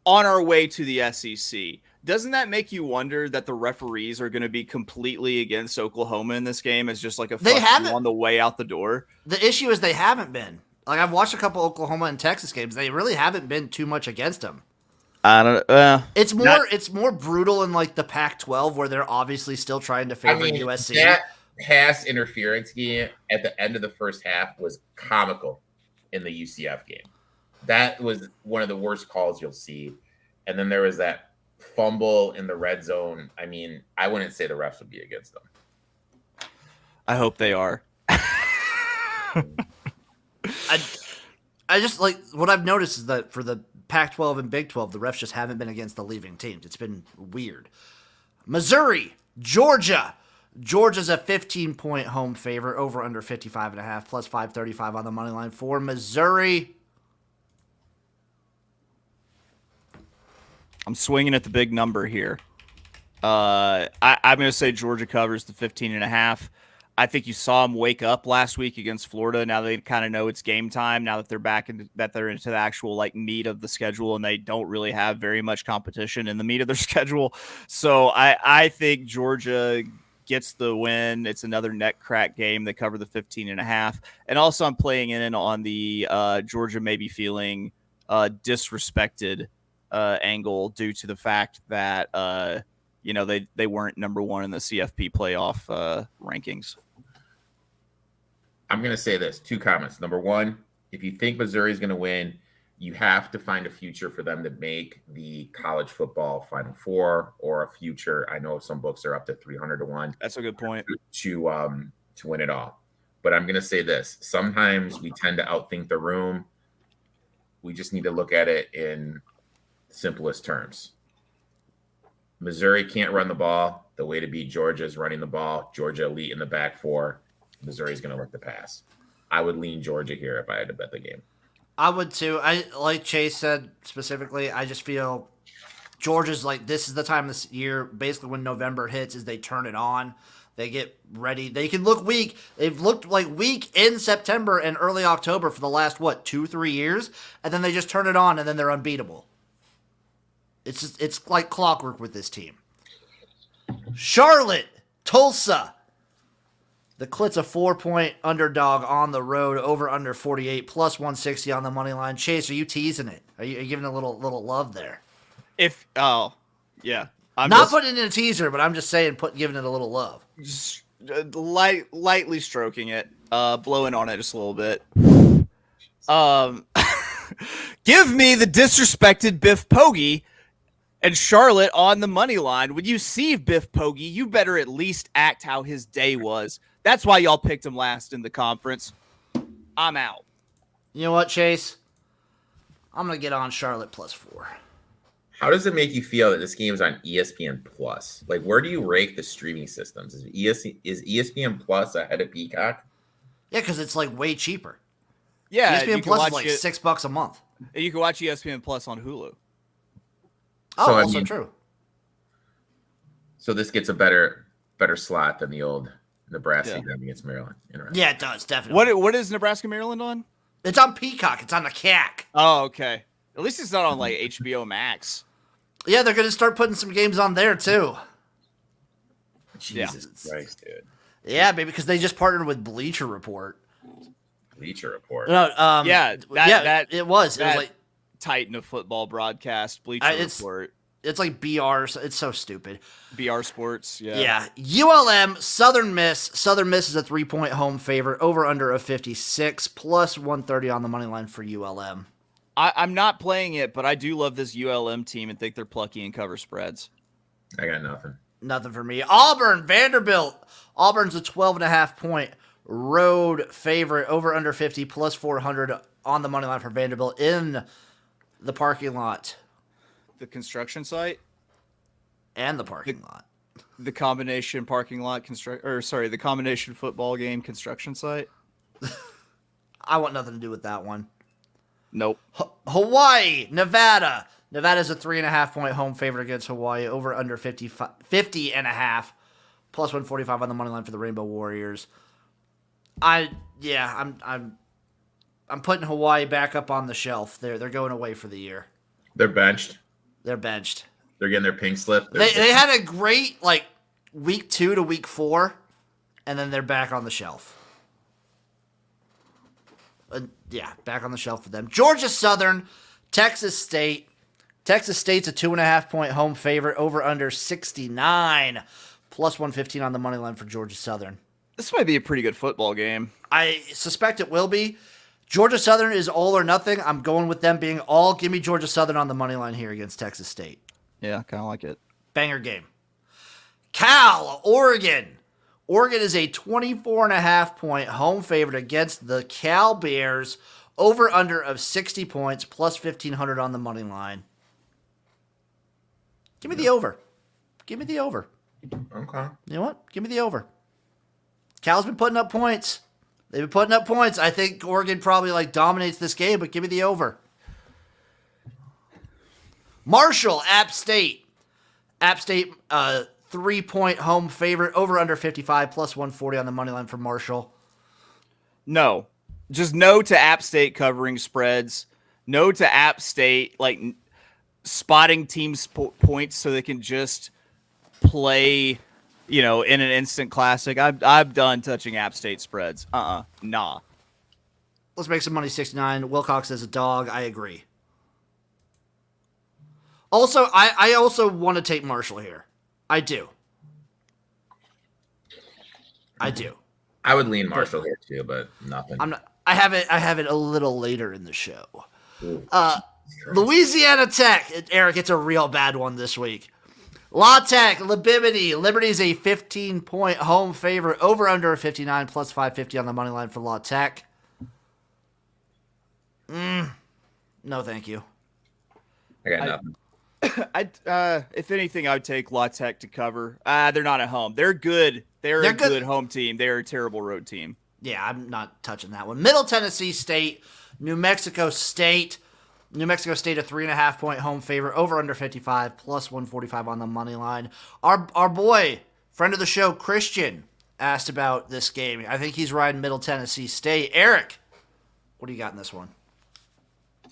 on our way to the SEC. Doesn't that make you wonder that the referees are going to be completely against Oklahoma in this game as just like a They fuck haven't- you on the way out the door? The issue is they haven't been. Like, I've watched a couple Oklahoma and Texas games. They really haven't been too much against them. I don't. It's more brutal in like the Pac-12 where they're obviously still trying to favor USC. That pass interference game at the end of the first half was comical in the UCF game. That was one of the worst calls you'll see. And then there was that fumble in the red zone. I mean, I wouldn't say the refs would be against them. I hope they are. I just like what I've noticed is that for the Pac-12 and Big 12, the refs just haven't been against the leaving teams. It's been weird. Missouri, Georgia. Georgia's a 15-point home favorite, over under 55.5, plus 535 on the money line for Missouri. I'm swinging at the big number here. I'm going to say Georgia covers the 15.5. I think you saw them wake up last week against Florida. Now they kind of know it's game time. Now that they're back into the actual like meat of the schedule, and they don't really have very much competition in the meat of their schedule. So I think Georgia gets the win. It's another neck crack game. They cover the 15.5. And also I'm playing in on the Georgia maybe feeling disrespected angle due to the fact that they weren't number one in the CFP playoff rankings. I'm going to say this. 2 comments. Number one, if you think Missouri is going to win, you have to find a future for them to make the college football Final Four, or a future. I know some books are up to 300-1. That's a good point. To win it all. But I'm going to say this. Sometimes we tend to outthink the room. We just need to look at it in simplest terms. Missouri can't run the ball. The way to beat Georgia is running the ball. Georgia elite in the back four. Missouri's going to look the pass. I would lean Georgia here if I had to bet the game. I would too. I like Chase said specifically. I just feel Georgia's like, this is the time this year, basically when November hits, is they turn it on. They get ready. They can look weak. They've looked like weak in September and early October for the last 2-3 years, and then they just turn it on and then they're unbeatable. It's like clockwork with this team. Charlotte, Tulsa. The Clit's a 4-point underdog on the road, over under 48, plus 160 on the money line. Chase, are you teasing it? Are you giving a little love there? Yeah. I'm not putting in a teaser, but I'm just saying, giving it a little love. Just lightly stroking it, blowing on it just a little bit. Give me the disrespected Biff Poggi and Charlotte on the money line. When you see Biff Poggi, you better at least act how his day was. That's why y'all picked him last in the conference. I'm out. You know what, Chase? I'm going to get on Charlotte plus 4. How does it make you feel that this game is on ESPN Plus? Like, where do you rank the streaming systems? Is ESPN Plus ahead of Peacock? Yeah, because it's like way cheaper. Yeah, ESPN Plus is like $6 a month. You can watch ESPN Plus on Hulu. Oh, also true. So this gets a better slot than the old Nebraska game against Maryland. Yeah, it does, definitely. What is Nebraska Maryland on? It's on Peacock. It's on the CAC. Oh, okay. At least it's not on like HBO Max. Yeah, they're going to start putting some games on there too. Jesus Christ, dude. Yeah, baby, because they just partnered with Bleacher Report. Bleacher Report. No, that it was like Titan of football broadcast. Bleacher Report. It's like BR. It's so stupid. BR Sports. Yeah. ULM, Southern Miss. Southern Miss is a 3-point home favorite, over under of 56, plus 130 on the money line for ULM. I'm not playing it, but I do love this ULM team and think they're plucky and cover spreads. I got nothing. Nothing for me. Auburn, Vanderbilt. Auburn's a 12.5-point road favorite, over under 50, plus 400 on the money line for Vanderbilt in the parking lot. The construction site? And the parking lot. The combination parking lot the combination football game construction site? I want nothing to do with that one. Nope. Hawaii, Nevada. Nevada's a 3.5-point home favorite against Hawaii, over under 50.5, plus 145 on the money line for the Rainbow Warriors. I'm putting Hawaii back up on the shelf. They're going away for the year. They're benched. They're benched. They're getting their pink slip. They had a great like week 2 to week 4, and then they're back on the shelf. Yeah, back on the shelf for them. Georgia Southern, Texas State. Texas State's a 2.5-point home favorite, over under 69, plus 115 on the money line for Georgia Southern. This might be a pretty good football game. I suspect it will be. Georgia Southern is all or nothing. I'm going with them being all. Give me Georgia Southern on the money line here against Texas State. Yeah, kind of like it. Banger game. Cal, Oregon. Oregon is a 24.5-point home favorite against the Cal Bears. Over under of 60 points, plus 1,500 on the money line. Give me the over. Give me the over. Okay. You know what? Give me the over. Cal's been putting up points. They've been putting up points. I think Oregon probably like dominates this game, but give me the over. Marshall, App State. App State, 3-point home favorite, over under 55, plus 140 on the money line for Marshall. No. Just no to App State covering spreads. No to App State like spotting teams' points so they can just play, in an instant classic. I'm done touching App State spreads. Nah. Let's make some money. 69. Wilcox as a dog. I agree. Also, I also want to take Marshall here. I do. I would lean Marshall here too, but nothing. I have it a little later in the show. Ooh, Louisiana Tech. Eric, it's a real bad one this week. La Tech, Liberty. Liberty is a 15-point home favorite, over under 59, plus 550 on the money line for La Tech. No, thank you. I got nothing. If anything, I would take La Tech to cover. They're not at home. They're good. They're a good home team. They're a terrible road team. Yeah, I'm not touching that one. Middle Tennessee State, New Mexico State. New Mexico State, a 3.5-point home favorite, over under 55, plus 145 on the money line. Our boy, friend of the show, Christian, asked about this game. I think he's riding Middle Tennessee State. Eric, what do you got in this one?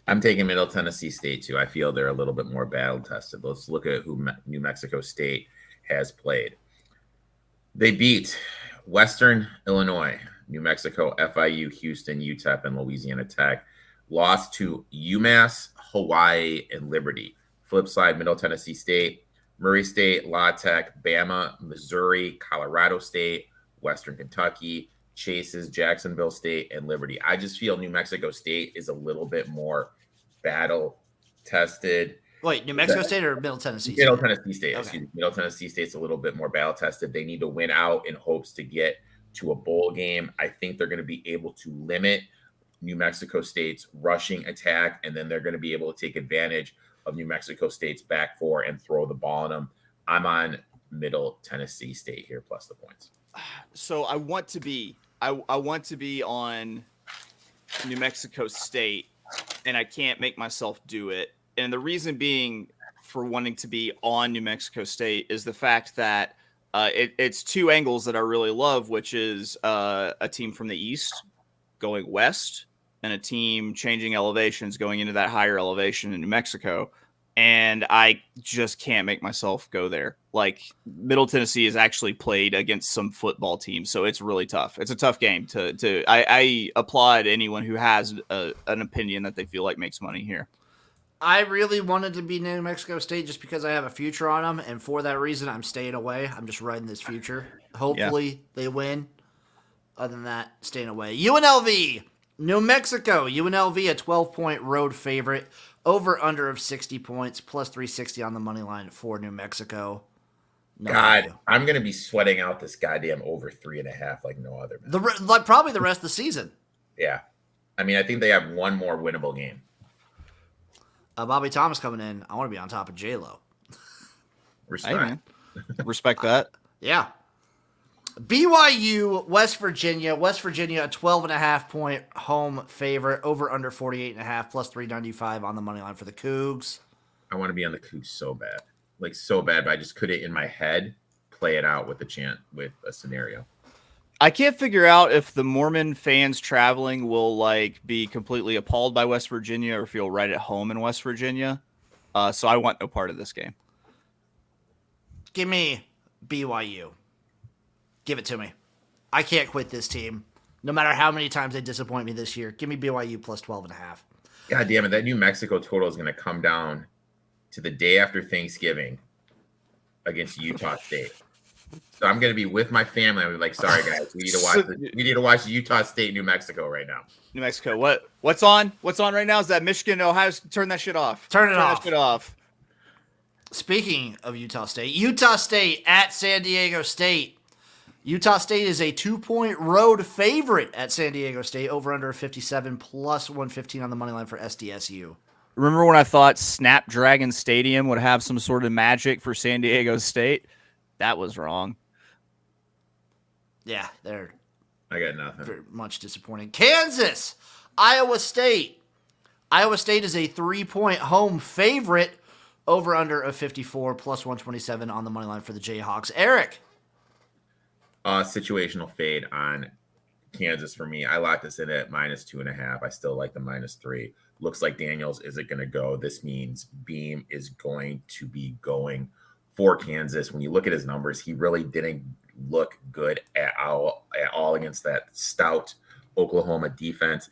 I'm taking Middle Tennessee State too. I feel they're a little bit more battle tested. Let's look at who New Mexico State has played. They beat Western Illinois, New Mexico, FIU, Houston, UTEP, and Louisiana Tech. Lost to UMass, Hawaii, and Liberty. Flip side, Middle Tennessee State, Murray State, La Tech, Bama, Missouri, Colorado State, Western Kentucky, Chases, Jacksonville State, and Liberty. I just feel New Mexico State is a little bit more battle tested. Wait, New Mexico State or Middle Tennessee State? Middle Tennessee State. Okay. Excuse me. Middle Tennessee State's a little bit more battle tested. They need to win out in hopes to get to a bowl game. I think they're going to be able to limit New Mexico State's rushing attack, and then they're going to be able to take advantage of New Mexico State's back four and throw the ball on them. I'm on Middle Tennessee State here, plus the points. So I want to be on New Mexico State, and I can't make myself do it. And the reason being for wanting to be on New Mexico State is the fact that it's two angles that I really love, which is a team from the East going west and a team changing elevations going into that higher elevation in New Mexico. And I just can't make myself go there. Like, Middle Tennessee has actually played against some football teams, so it's really tough. It's a tough game I applaud anyone who has an opinion that they feel like makes money here. I really wanted to be New Mexico State just because I have a future on them, and for that reason, I'm staying away. I'm just riding this future. Hopefully, they win. Other than that, staying away. UNLV, New Mexico. UNLV, a 12-point road favorite. Over under of 60 points, plus 360 on the money line for New Mexico. No God, idea. I'm going to be sweating out this goddamn over 3.5 like no other. Probably the rest of the season. Yeah. I mean, I think they have one more winnable game. Bobby Thomas coming in. I want to be on top of J-Lo. Respect. Hey, man. Respect that. Yeah. BYU, West Virginia. West Virginia, a 12.5-point home favorite. Over under 48.5, plus 395 on the money line for the Cougs. I want to be on the Cougs so bad. Like, so bad, but I just couldn't, in my head, play it out with a scenario. I can't figure out if the Mormon fans traveling will be completely appalled by West Virginia or feel right at home in West Virginia. So I want no part of this game. Give me BYU. Give it to me. I can't quit this team. No matter how many times they disappoint me this year, give me BYU plus 12.5. God damn it. That New Mexico total is going to come down to the day after Thanksgiving against Utah State. So I'm going to be with my family. I'm like, sorry guys, we need to watch Utah State, New Mexico right now. New Mexico. What's on? What's on right now? Is that Michigan, Ohio? Turn that shit off. Turn that shit off. Speaking of Utah State at San Diego State. Utah State is a 2-point road favorite at San Diego State, over under 57 plus 115 on the money line for SDSU. Remember when I thought Snapdragon Stadium would have some sort of magic for San Diego State? That was wrong. Yeah, they're I got nothing. very much disappointing. Kansas, Iowa State. Iowa State is a 3-point home favorite, over under of 54 plus 127 on the money line for the Jayhawks. Eric. Situational fade on Kansas for me. I locked this in at -2.5. I still like the -3. Looks like Daniels isn't going to go. This means Beam is going to be going for Kansas. When you look at his numbers, he really didn't look good at all against that stout Oklahoma defense.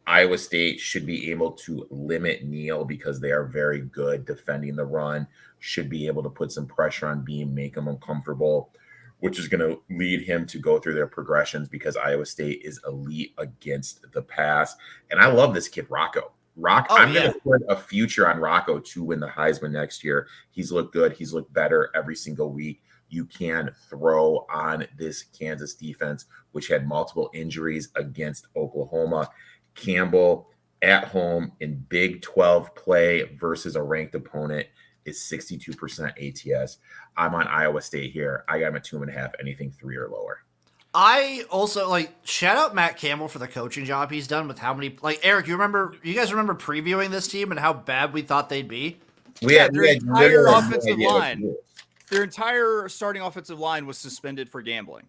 Iowa State should be able to limit Neal because they are very good defending the run, should be able to put some pressure on Beam, make him uncomfortable, which is going to lead him to go through their progressions because Iowa State is elite against the pass. And I love this kid, Rocco. I'm going to put a future on Rocco to win the Heisman next year. He's looked good. He's looked better every single week. You can throw on this Kansas defense, which had multiple injuries against Oklahoma. Campbell at home in Big 12 play versus a ranked opponent is 62% ATS. I'm on Iowa State here. I got him at 2.5, anything 3 or lower. I also shout out Matt Campbell for the coaching job he's done with how many, Eric, you guys remember previewing this team and how bad we thought they'd be? Their entire offensive line. Their entire starting offensive line was suspended for gambling.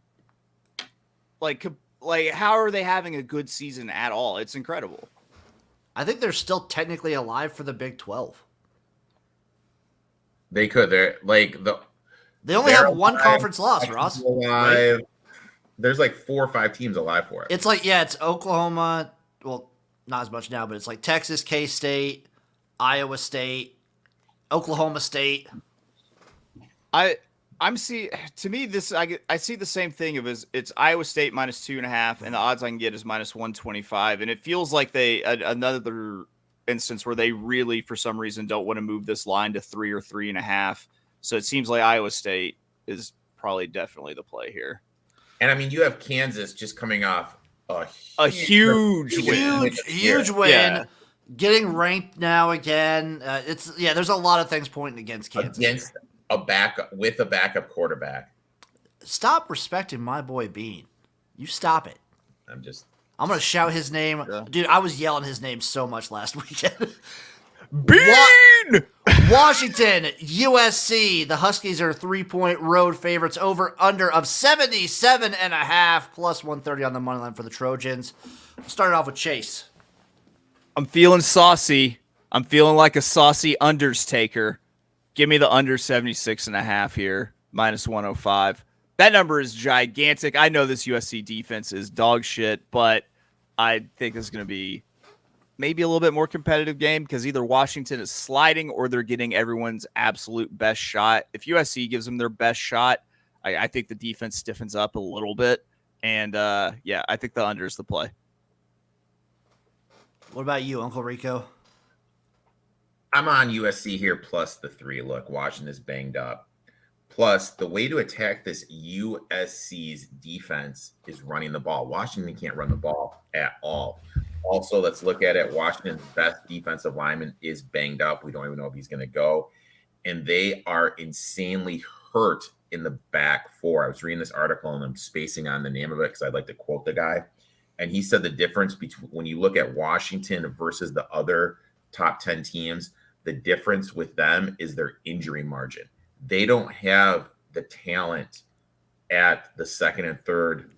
How are they having a good season at all? It's incredible. I think they're still technically alive for the Big 12. They could. They only have one conference loss, Ross. Right? There's 4 or 5 teams alive for it. It's it's Oklahoma. Well, not as much now, but it's Texas, K-State, Iowa State, Oklahoma State. I see the same thing it's Iowa State -2.5, and the odds I can get is -125, and it feels like another instance where they really, for some reason, don't want to move this line to 3 or 3.5. So it seems like Iowa State is probably definitely the play here. And I mean, you have Kansas just coming off a huge win. Yeah. Getting ranked now again. There's a lot of things pointing against Kansas. Against a backup quarterback. Stop respecting my boy Bean. You stop it. I'm going to shout his name. Yeah. Dude, I was yelling his name so much last weekend. Bean! Washington, USC. The Huskies are 3-point road favorites, over under of 77.5 plus 130 on the money line for the Trojans. We'll start it off with Chase. I'm feeling saucy. I'm feeling like a saucy unders taker. Give me the under 76.5 here, -105. That number is gigantic. I know this USC defense is dog shit, but I think it's going to be maybe a little bit more competitive game because either Washington is sliding or they're getting everyone's absolute best shot. If USC gives them their best shot, I think the defense stiffens up a little bit. And, I think the under is the play. What about you, Uncle Rico? I'm on USC here plus the 3. Look, Washington's banged up. Plus, the way to attack this USC's defense is running the ball. Washington can't run the ball at all. Also, let's look at it. Washington's best defensive lineman is banged up. We don't even know if he's going to go. And they are insanely hurt in the back 4. I was reading this article, and I'm spacing on the name of it because I'd like to quote the guy. And he said the difference between when you look at Washington versus the other top 10 teams, the difference with them is their injury margin. They don't have the talent at the 2nd and 3rd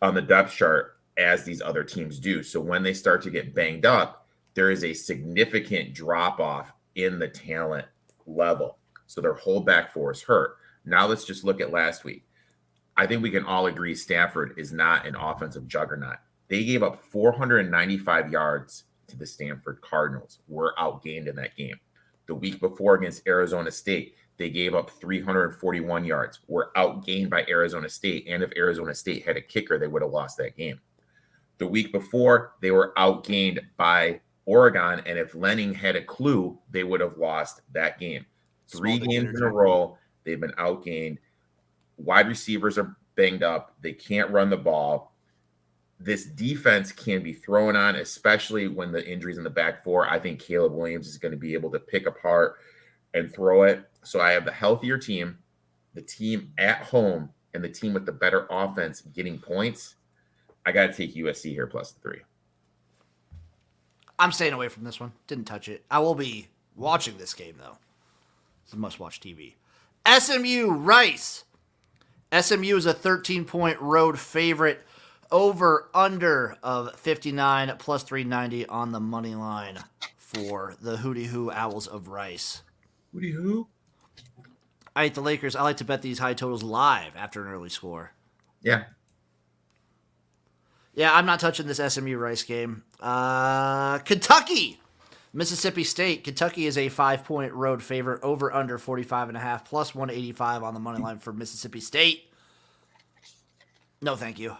on the depth chart as these other teams do. So when they start to get banged up, there is a significant drop off in the talent level. So their whole back four is hurt. Now let's just look at last week. I think we can all agree Stanford is not an offensive juggernaut. They gave up 495 yards to the Stanford Cardinals. Were outgained in that game. The week before against Arizona State, they gave up 341 yards. Were outgained by Arizona State. And if Arizona State had a kicker, they would have lost that game. The week before, they were outgained by Oregon. And if Lenning had a clue, they would have lost that game. 3 games in a row, they've been outgained. Wide receivers are banged up. They can't run the ball. This defense can be thrown on, especially when the injuries in the back four. I think Caleb Williams is going to be able to pick apart and throw it. So I have the healthier team, the team at home, and the team with the better offense getting points. I got to take USC here plus 3. I'm staying away from this one. Didn't touch it. I will be watching this game, though. It's a must-watch TV. SMU Rice. SMU is a 13-point road favorite. Over under of 59 plus 390 on the money line for the Hootie Hoo Owls of Rice. Hootie Hoo? I hate the Lakers. I like to bet these high totals live after an early score. Yeah. Yeah, I'm not touching this SMU Rice game. Kentucky. Mississippi State. Kentucky is a 5-point road favorite. Over under 45.5 plus 185 on the money line for Mississippi State. No, thank you.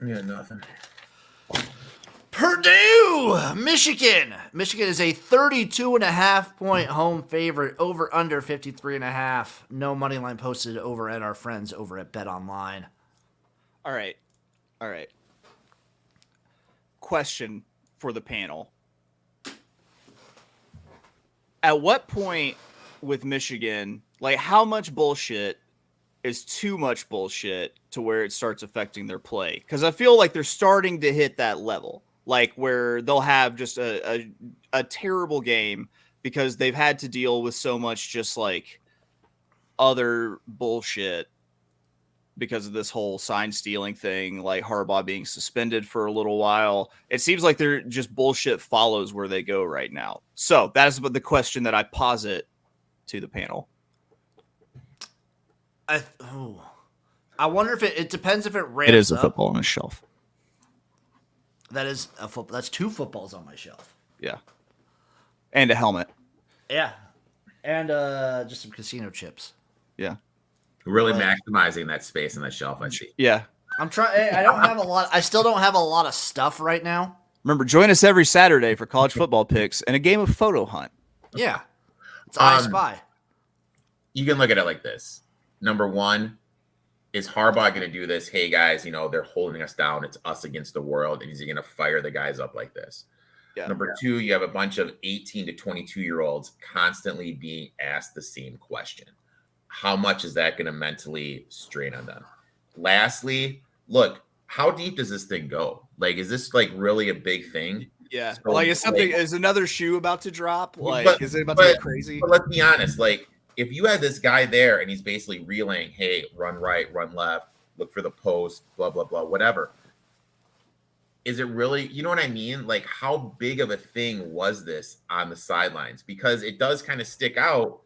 Yeah, nothing. Purdue, Michigan. Michigan is a 32.5-point home favorite. Over under 53.5. No money line posted over at our friends over at Bet Online. All right. Question for the panel. At what point with Michigan, like how much bullshit is too much bullshit to where it starts affecting their play? Because I feel like they're starting to hit that level, like where they'll have just a terrible game because they've had to deal with so much just like other bullshit because of this whole sign stealing thing, like Harbaugh being suspended for a little while. It seems like they're just bullshit follows where they go right now. So that is the question that I posit to the panel. I wonder if it depends if it ramps. It is a up. football on a shelf. That is a football. That's 2 footballs on my shelf. Yeah. And a helmet. Yeah. And just some casino chips. Yeah. Really maximizing that space on that shelf, I see. Yeah. I'm trying. I don't have a lot. I still don't have a lot of stuff right now. Remember, join us every Saturday for college football picks and a game of photo hunt. Yeah. It's I Spy. You can look at it like this. Number one, is Harbaugh going to do this? Hey, guys, they're holding us down. It's us against the world. And is he going to fire the guys up like this? Yeah. Number two, you have a bunch of 18 to 22-year-olds constantly being asked the same question. How much is that going to mentally strain on them? Lastly, look, how deep does this thing go? Like, is this like really a big thing? Yeah. So, like, is another shoe about to drop? Like, is it about to get crazy? But let's be honest. Like, if you had this guy there and he's basically relaying, hey, run right, run left, look for the post, blah, blah, blah, whatever. Is it really, you know what I mean? Like, how big of a thing was this on the sidelines? Because it does kind of stick out.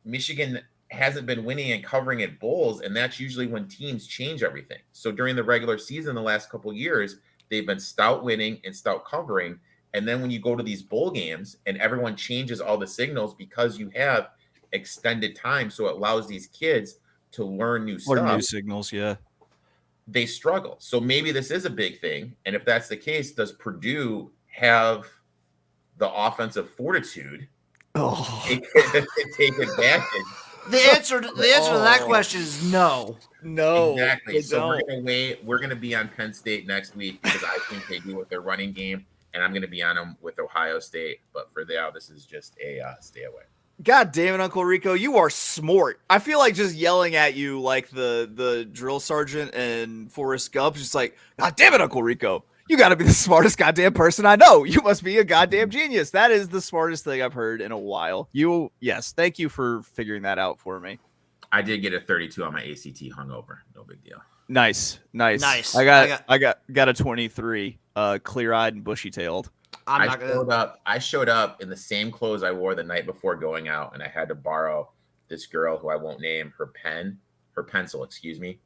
Michigan hasn't been winning and covering at bowls, and that's usually when teams change everything. So during the regular season the last couple of years, they've been stout winning and stout covering. And then when you go to these bowl games and everyone changes all the signals because you have extended time, so it allows these kids to learn new stuff. Or new signals, yeah. They struggle. So maybe this is a big thing. And if that's the case, does Purdue have the offensive fortitude to take advantage? The answer to that question is no. No. Exactly. So we're gonna be on Penn State next week because I think they do with their running game, and I'm gonna be on them with Ohio State. But for now, this is just a stay away. God damn it, Uncle Rico, you are smart. I feel like just yelling at you like the drill sergeant and Forrest Gump, just like, God damn it, Uncle Rico. You got to be the smartest goddamn person I know. You must be a goddamn genius. That is the smartest thing I've heard in a while. Yes, thank you for figuring that out for me. I did get a 32 on my ACT hungover. No big deal. Nice. Nice. I got a 23, clear-eyed and bushy-tailed. I showed up in the same clothes I wore the night before going out, and I had to borrow this girl who I won't name her pencil, excuse me.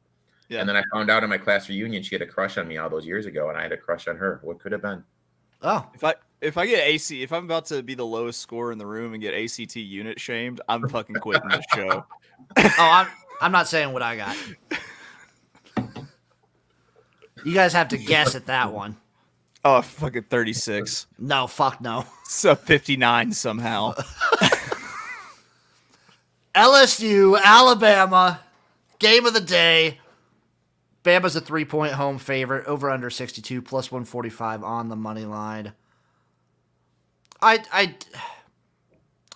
Yeah. And then I found out in my class reunion she had a crush on me all those years ago, and I had a crush on her. What could have been? Oh, if I get if I'm about to be the lowest score in the room and get ACT unit shamed, I'm fucking quitting this show. I'm not saying what I got. You guys have to guess at that one. Oh, fucking 36. No, fuck no. So 59 somehow. LSU, Alabama, game of the day. Bama's a 3-point home favorite, over under 62, plus 145 on the money line. I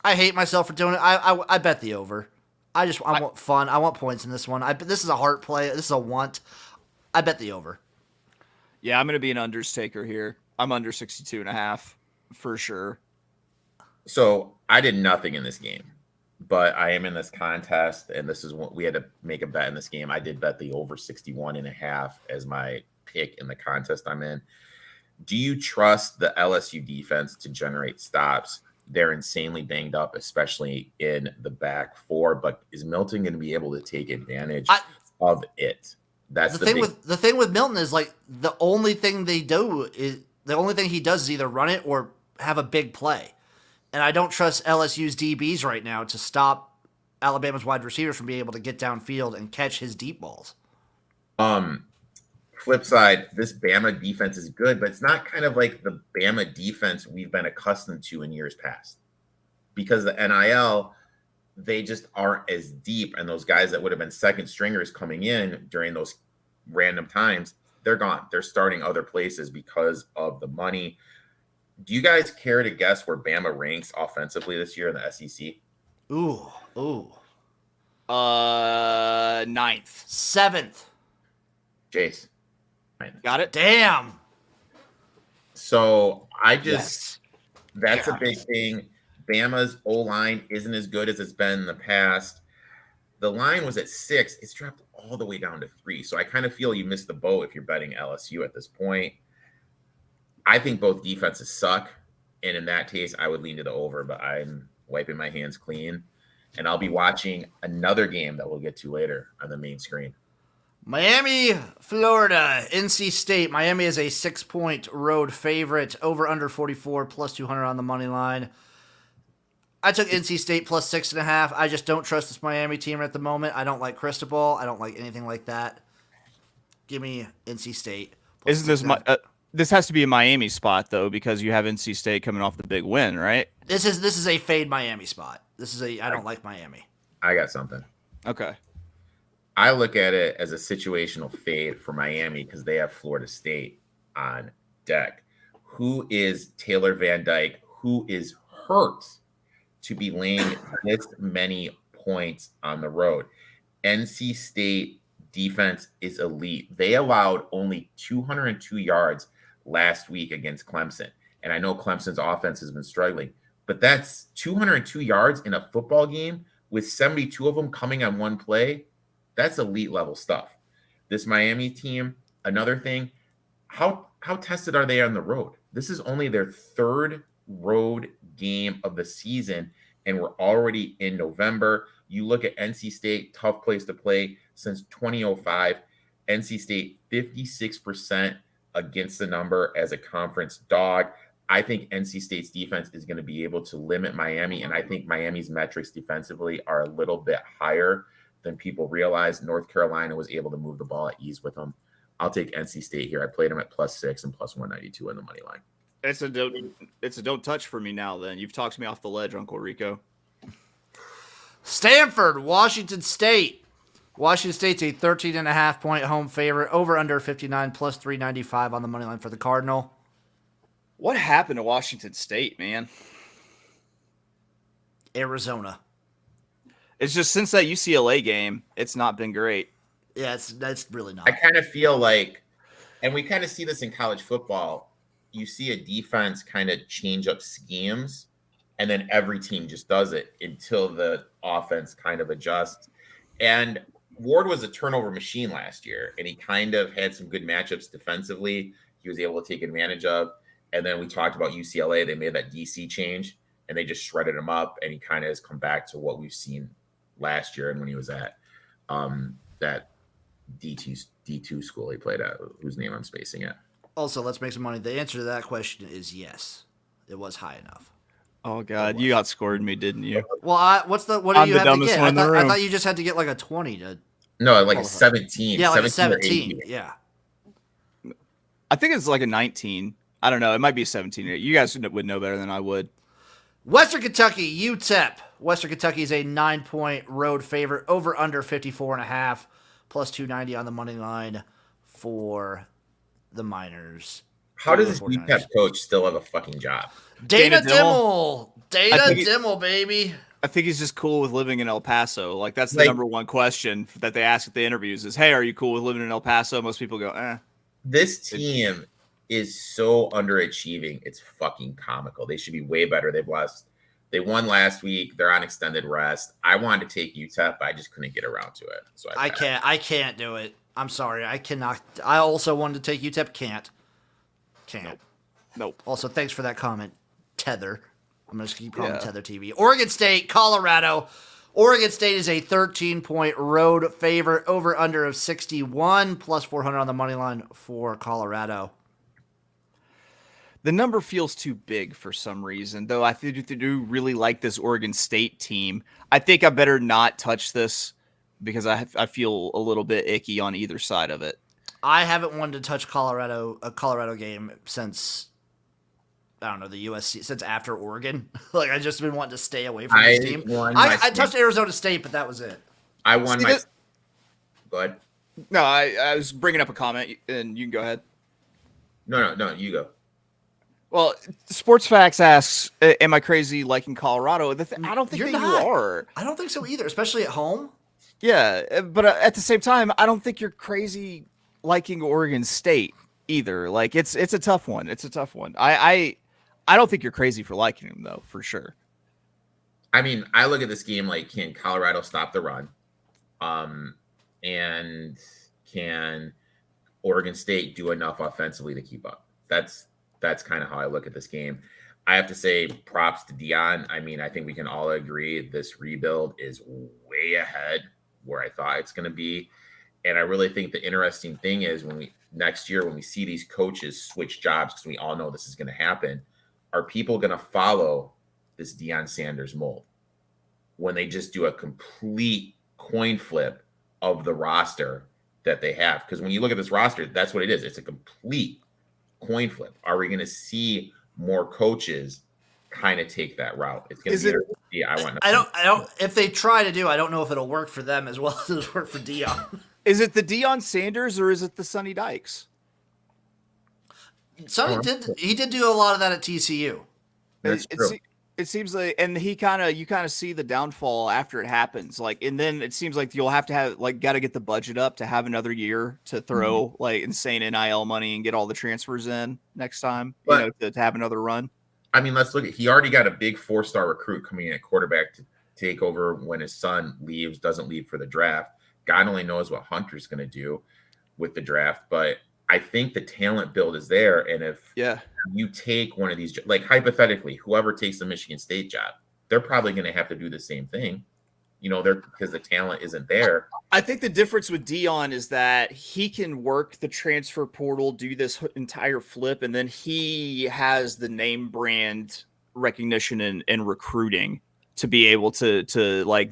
hate myself for doing it. I bet the over. I want fun. I want points in this one. This is a heart play. This is a want. I bet the over. Yeah, I'm going to be an understaker here. I'm under 62.5 for sure. So I did nothing in this game, but I am in this contest, and this is what we had to make a bet in this game. I did bet the over 61.5 as my pick in the contest I'm in. Do you trust the LSU defense to generate stops? They're insanely banged up, especially in the back four, but is Milton going to be able to take advantage of it? That's the thing with Milton is like the only thing he does is either run it or have a big play. And I don't trust LSU's DBs right now to stop Alabama's wide receivers from being able to get downfield and catch his deep balls. Flip side, this Bama defense is good, but it's not kind of like the Bama defense we've been accustomed to in years past. Because the NIL, they just aren't as deep, and those guys that would have been second stringers coming in during those random times, they're gone. They're starting other places because of the money. Do you guys care to guess where Bama ranks offensively this year in the SEC? Ooh. 9th. 7th. Jace. Got it? Damn. So that's a big thing. Bama's O-line isn't as good as it's been in the past. The line was at 6. It's dropped all the way down to 3. So I kind of feel you missed the boat if you're betting LSU at this point. I think both defenses suck. And in that case, I would lean to the over, but I'm wiping my hands clean. And I'll be watching another game that we'll get to later on the main screen. Miami, Florida, NC State. Miami is a 6-point road favorite, over under 44, plus 200 on the money line. I took NC State plus 6.5. I just don't trust this Miami team at the moment. I don't like Cristobal. I don't like anything like that. Give me NC State. Isn't this this has to be a Miami spot though, because you have NC State coming off the big win, right? This is a fade Miami spot. I don't like Miami. I got something. Okay. I look at it as a situational fade for Miami because they have Florida State on deck. Who is Taylor Van Dyke? Who is hurt to be laying this many points on the road? NC State defense is elite. They allowed only 202 yards last week against Clemson. And I know Clemson's offense has been struggling, but that's 202 yards in a football game with 72 of them coming on one play. That's elite level stuff. This Miami team, another thing, how tested are they on the road? This is only their 3rd road game of the season, and we're already in November. You look at NC State, tough place to play since 2005. NC State, 56% against the number as a conference dog. I think NC State's defense is going to be able to limit Miami, and I think Miami's metrics defensively are a little bit higher than people realize. North Carolina was able to move the ball at ease with them. I'll take NC State here. I played them at plus 6 and plus 192 in the money line. It's a don't touch for me now then. You've talked me off the ledge, Uncle Rico. Stanford, Washington State. Washington State's a 13.5-point home favorite, over under 59, plus 395 on the money line for the Cardinal. What happened to Washington State, man? Arizona. It's just since that UCLA game, it's not been great. Yeah, that's really not. I kind of feel like, and we kind of see this in college football, you see a defense kind of change up schemes, and then every team just does it until the offense kind of adjusts. And Ward was a turnover machine last year, and he kind of had some good matchups defensively he was able to take advantage of. And then we talked about UCLA. They made that DC change, and they just shredded him up, and he kind of has come back to what we've seen last year and when he was at that D2 school he played at, whose name I'm spacing at. Also, let's make some money. The answer to that question is yes. It was high enough. Oh God, you outscored me, didn't you? Well, what do I'm you the have to dumbest get? one in the I room. thought you just had to get like a 20 to. No, like a qualify. 17. Yeah, like a 17 or 17. 18. Yeah. I think it's like a 19. I don't know. It might be a 17. You guys would know better than I would. Western Kentucky, UTEP. Western Kentucky is a 9-point road favorite, over under 54.5, plus 290 on the money line for the Miners. How does this 49ers. UTEP coach still have a fucking job? Dana Dana Dimmel. Dana I think Dimmel, baby. I think he's just cool with living in El Paso. Like that's the Like- number one question that they ask at the interviews is, "Hey, are you cool with living in El Paso?" Most people go, "Eh." This team is so underachieving. It's fucking comical. They should be way better. They won last week. They're on extended rest. I wanted to take UTEP, but I just couldn't get around to it. So I can't do it. I'm sorry. I cannot. I also wanted to take UTEP. Can't. Nope. Also, thanks for that comment, Tether. I'm going to keep calling it Tether TV. Oregon State, Colorado. Oregon State is a 13-point road favorite, over under of 61, plus 400 on the money line for Colorado. The number feels too big for some reason, though. I do really like this Oregon State team. I think I better not touch this because I feel a little bit icky on either side of it. I haven't wanted to touch a Colorado game since, I don't know, the USC, since after Oregon. Like, I've just been wanting to stay away from this team. I touched Arizona State, but that was it. I won my. Go ahead. No, I was bringing up a comment, and you can go ahead. No, you go. Well, Sports Facts asks, am I crazy liking Colorado? I don't think You're that not. you are. I don't think so either, especially at home. Yeah, but at the same time, I don't think you're crazy liking Oregon State either. Like, it's a tough one. It's a tough one. I don't think you're crazy for liking them, though, for sure. I mean, I look at this game like, can Colorado stop the run? And can Oregon State do enough offensively to keep up? That's kind of how I look at this game. I have to say props to Dion. I mean, I think we can all agree this rebuild is way ahead where I thought it's going to be. And I really think the interesting thing is next year, when we see these coaches switch jobs, because we all know this is going to happen, are people going to follow this Deion Sanders mold when they just do a complete coin flip of the roster that they have? Because when you look at this roster, that's what it is. It's a complete coin flip. Are we going to see more coaches kind of take that route? It's going to be. I don't. If they try to do, I don't know if it'll work for them as well as it'll work for Dion. Is it the Deion Sanders or is it the Sonny Dykes? Sonny did do a lot of that at TCU. That's true. It seems like, and you kind of see the downfall after it happens. Like, and then it seems like you'll have to have got to get the budget up to have another year to throw like insane NIL money and get all the transfers in next time, to have another run. I mean, let's look at, he already got a big 4-star recruit coming in at quarterback to take over when his son doesn't leave for the draft. God only knows what Hunter's going to do with the draft, but I think the talent build is there. And if you take one of these, like hypothetically, whoever takes the Michigan State job, they're probably going to have to do the same thing, because the talent isn't there. I think the difference with Dion is that he can work the transfer portal, do this entire flip, and then he has the name brand recognition and recruiting to be able to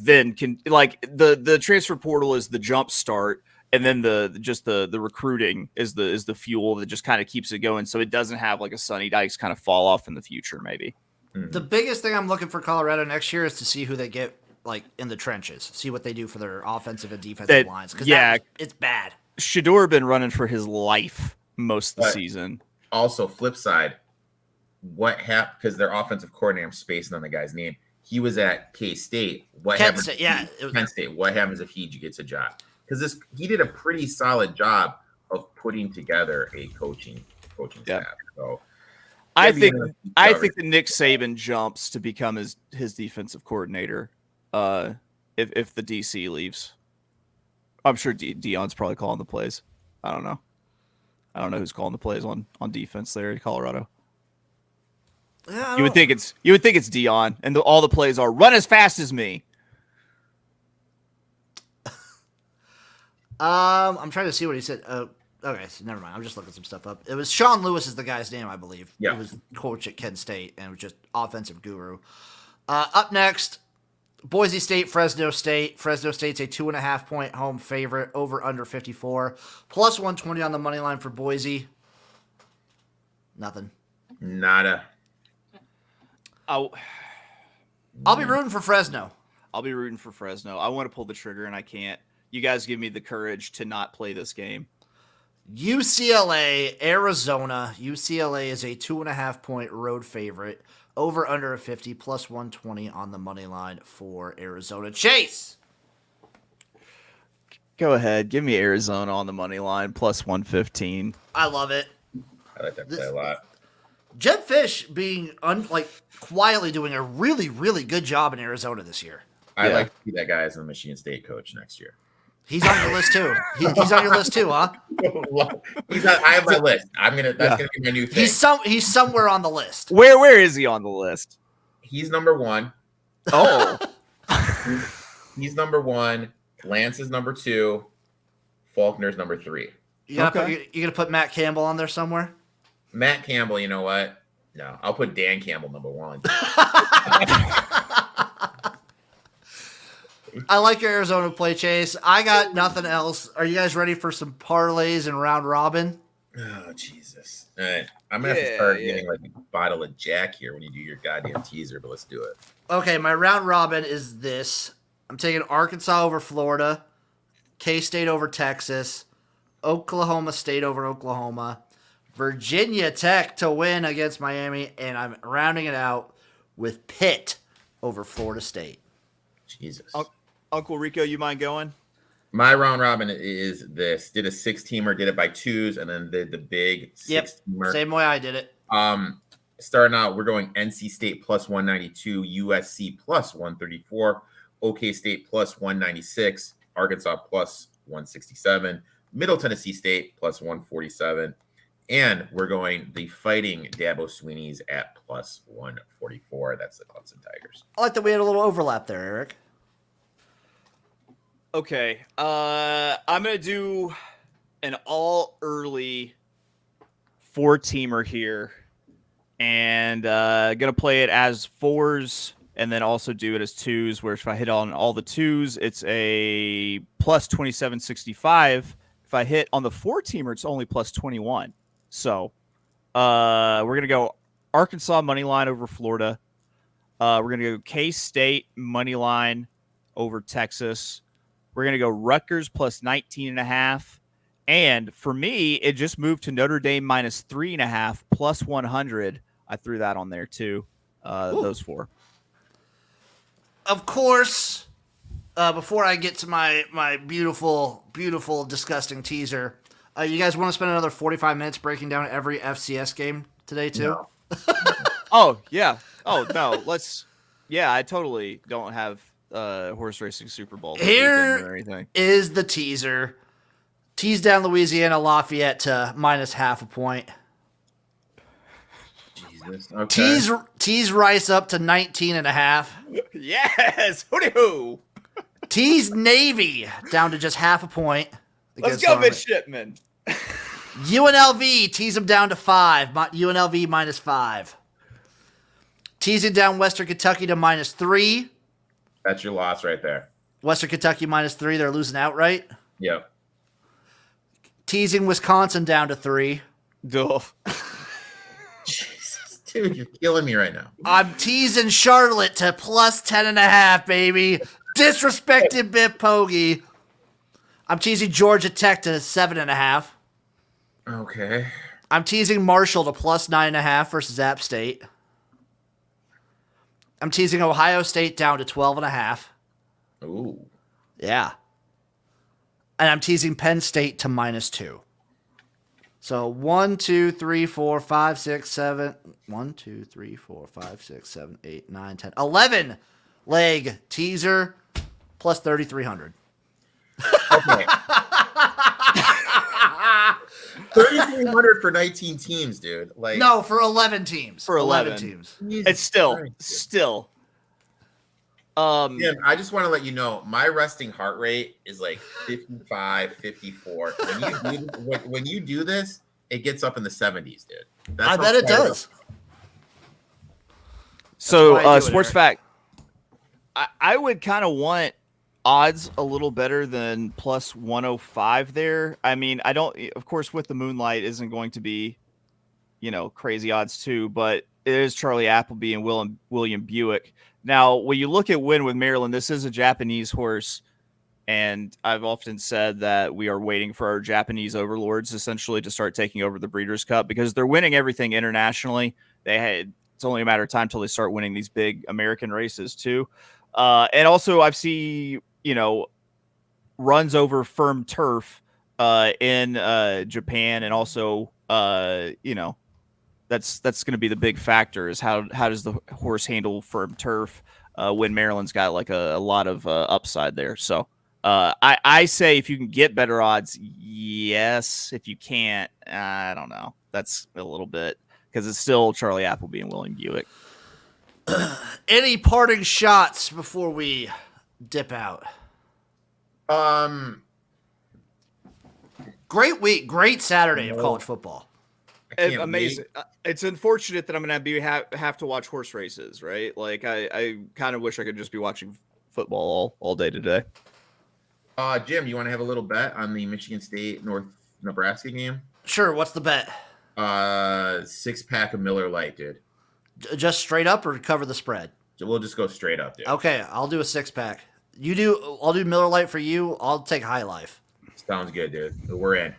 then can the transfer portal is the jump start. And then the recruiting is the fuel that just kind of keeps it going, so it doesn't have like a Sonny Dykes kind of fall off in the future, maybe. The biggest thing I'm looking for Colorado next year is to see who they get like in the trenches, see what they do for their offensive and defensive lines, because it's bad. Shedeur been running for his life most of the season. Also, flip side, what happened? Because their offensive coordinator, I'm spacing on the guy's name. He was at K-State. Kent State. What happens if he gets a job? Because he did a pretty solid job of putting together a coaching staff. So I think that Nick Saban jumps to become his defensive coordinator if the DC leaves. I'm sure Dion's probably calling the plays. I don't know who's calling the plays on defense there in Colorado. You would think it's Dion, and all the plays are run as fast as me. I'm trying to see what he said. Okay, so never mind. I'm just looking some stuff up. It was Sean Lewis is the guy's name, I believe. Yeah. He was coach at Kent State and was just offensive guru. Up next, Boise State, Fresno State. Fresno State's a 2.5-point home favorite, over under 54. Plus 120 on the money line for Boise. Nothing. Nada. I'll be rooting for Fresno. I'll be rooting for Fresno. I want to pull the trigger, and I can't. You guys give me the courage to not play this game. UCLA, Arizona. UCLA is a 2.5-point road favorite. Over under 50, plus 120 on the money line for Arizona. Chase! Go ahead. Give me Arizona on the money line, plus 115. I love it. I like that play a lot. Jeb Fish being quietly doing a really, really good job in Arizona this year. I'd like to see that guy as a Michigan State coach next year. He's on your list too. He's on your list too, huh? He's not. I have my list. That's gonna be my new thing. He's somewhere on the list. Where is he on the list? He's number one. Oh, he's number one. Lance is number two. Faulkner's number three. You gonna put Matt Campbell on there somewhere? Matt Campbell. You know what? No, I'll put Dan Campbell number one. I like your Arizona play, Chase. I got nothing else. Are you guys ready for some parlays and round robin? Oh, Jesus. All right. I'm going to have to start getting like a bottle of Jack here when you do your goddamn teaser, but let's do it. Okay, my round robin is this. I'm taking Arkansas over Florida, K-State over Texas, Oklahoma State over Oklahoma, Virginia Tech to win against Miami, and I'm rounding it out with Pitt over Florida State. Jesus. Uncle Rico, you mind going? My round robin is this. Did a 6-teamer, did it by twos, and then did the big 6-teamer. Same way I did it. Starting out, we're going NC State plus 192, USC plus 134, OK State plus 196, Arkansas plus 167, Middle Tennessee State plus 147, and we're going the Fighting Dabo Sweeneys at plus 144. That's the Clemson Tigers. I like that we had a little overlap there, Eric. Okay, I'm going to do an all-early 4-teamer here, and going to play it as 4s and then also do it as 2s, where if I hit on all the 2s, it's a plus 2765. If I hit on the 4-teamer, it's only plus 21. So we're going to go Arkansas money line over Florida. We're going to go K-State money line over Texas. We're going to go Rutgers plus 19.5. And for me, it just moved to Notre Dame minus 3.5 plus 100. I threw that on there too. Those 4. Of course, before I get to my beautiful, beautiful, disgusting teaser, you guys want to spend another 45 minutes breaking down every FCS game today too? No. Oh, yeah. Oh, no. I totally don't have horse racing Super Bowl Here or anything. Is the teaser. Tease down Louisiana Lafayette to minus half a point. Jesus. Okay. Tease Rice up to 19.5. Yes. Hooty-hoo. Tease Navy down to just half a point. Let's go, midshipmen. UNLV tease them down to 5. UNLV minus 5. Teasing down Western Kentucky to minus 3. That's your loss right there. Western Kentucky minus 3. They're losing outright. Yep. Teasing Wisconsin down to 3. Duh. Jesus, dude, you're killing me right now. I'm teasing Charlotte to plus 10.5, baby. Disrespected Biff Poggi. I'm teasing Georgia Tech to 7.5. Okay. I'm teasing Marshall to plus 9.5 versus App State. I'm teasing Ohio State down to 12.5. Ooh. Yeah. And I'm teasing Penn State to minus 2. So 1, 2, 3, 4, 5, 6, 7. 1, 2, 3, 4, 5, 6, 7, 8, 9, 10. 11 leg teaser plus 3,300. Okay. $3,300 for 19 teams, dude. Like No, for 11 teams. For 11. teams. Jesus It's still. Christ, dude. Still. Jim, I just want to let you know my resting heart rate is like 55, 54. When you do this, it gets up in the 70s, dude. That's I how bet it fired up- does. So, why I do it, sports Eric. fact, I would kind of want odds a little better than plus 105 there. I mean, I don't, of course, with the Moonlight isn't going to be, crazy odds too, but it is Charlie Appleby and William Buick. Now, when you look at Win with Maryland, this is a Japanese horse, and I've often said that we are waiting for our Japanese overlords essentially to start taking over the Breeders' Cup because they're winning everything internationally. It's only a matter of time till they start winning these big American races too. And also I've seen, runs over firm turf in Japan, and also that's going to be the big factor is how does the horse handle firm turf when Maryland's got like a lot of upside there. So I say if you can get better odds, yes. If you can't, I don't know. That's a little bit because it's still Charlie Appleby and William Buick. Any parting shots before we dip out? Great week, great Saturday of college football. I can't Amazing. wait. It's unfortunate that I'm going to have to watch horse races, right? Like I kind of wish I could just be watching football all day today. Jim, you want to have a little bet on the Michigan State North Nebraska game? Sure, what's the bet? 6-pack of Miller Lite, dude. Just straight up or cover the spread? We'll just go straight up, dude. Okay, I'll do a 6-pack. I'll do Miller Lite for you. I'll take High Life. Sounds good, dude. We're in.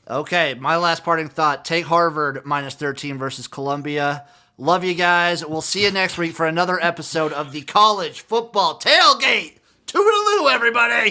Okay, my last parting thought. Take Harvard minus 13 versus Columbia. Love you guys. We'll see you next week for another episode of the College Football Tailgate. Toodaloo, everybody!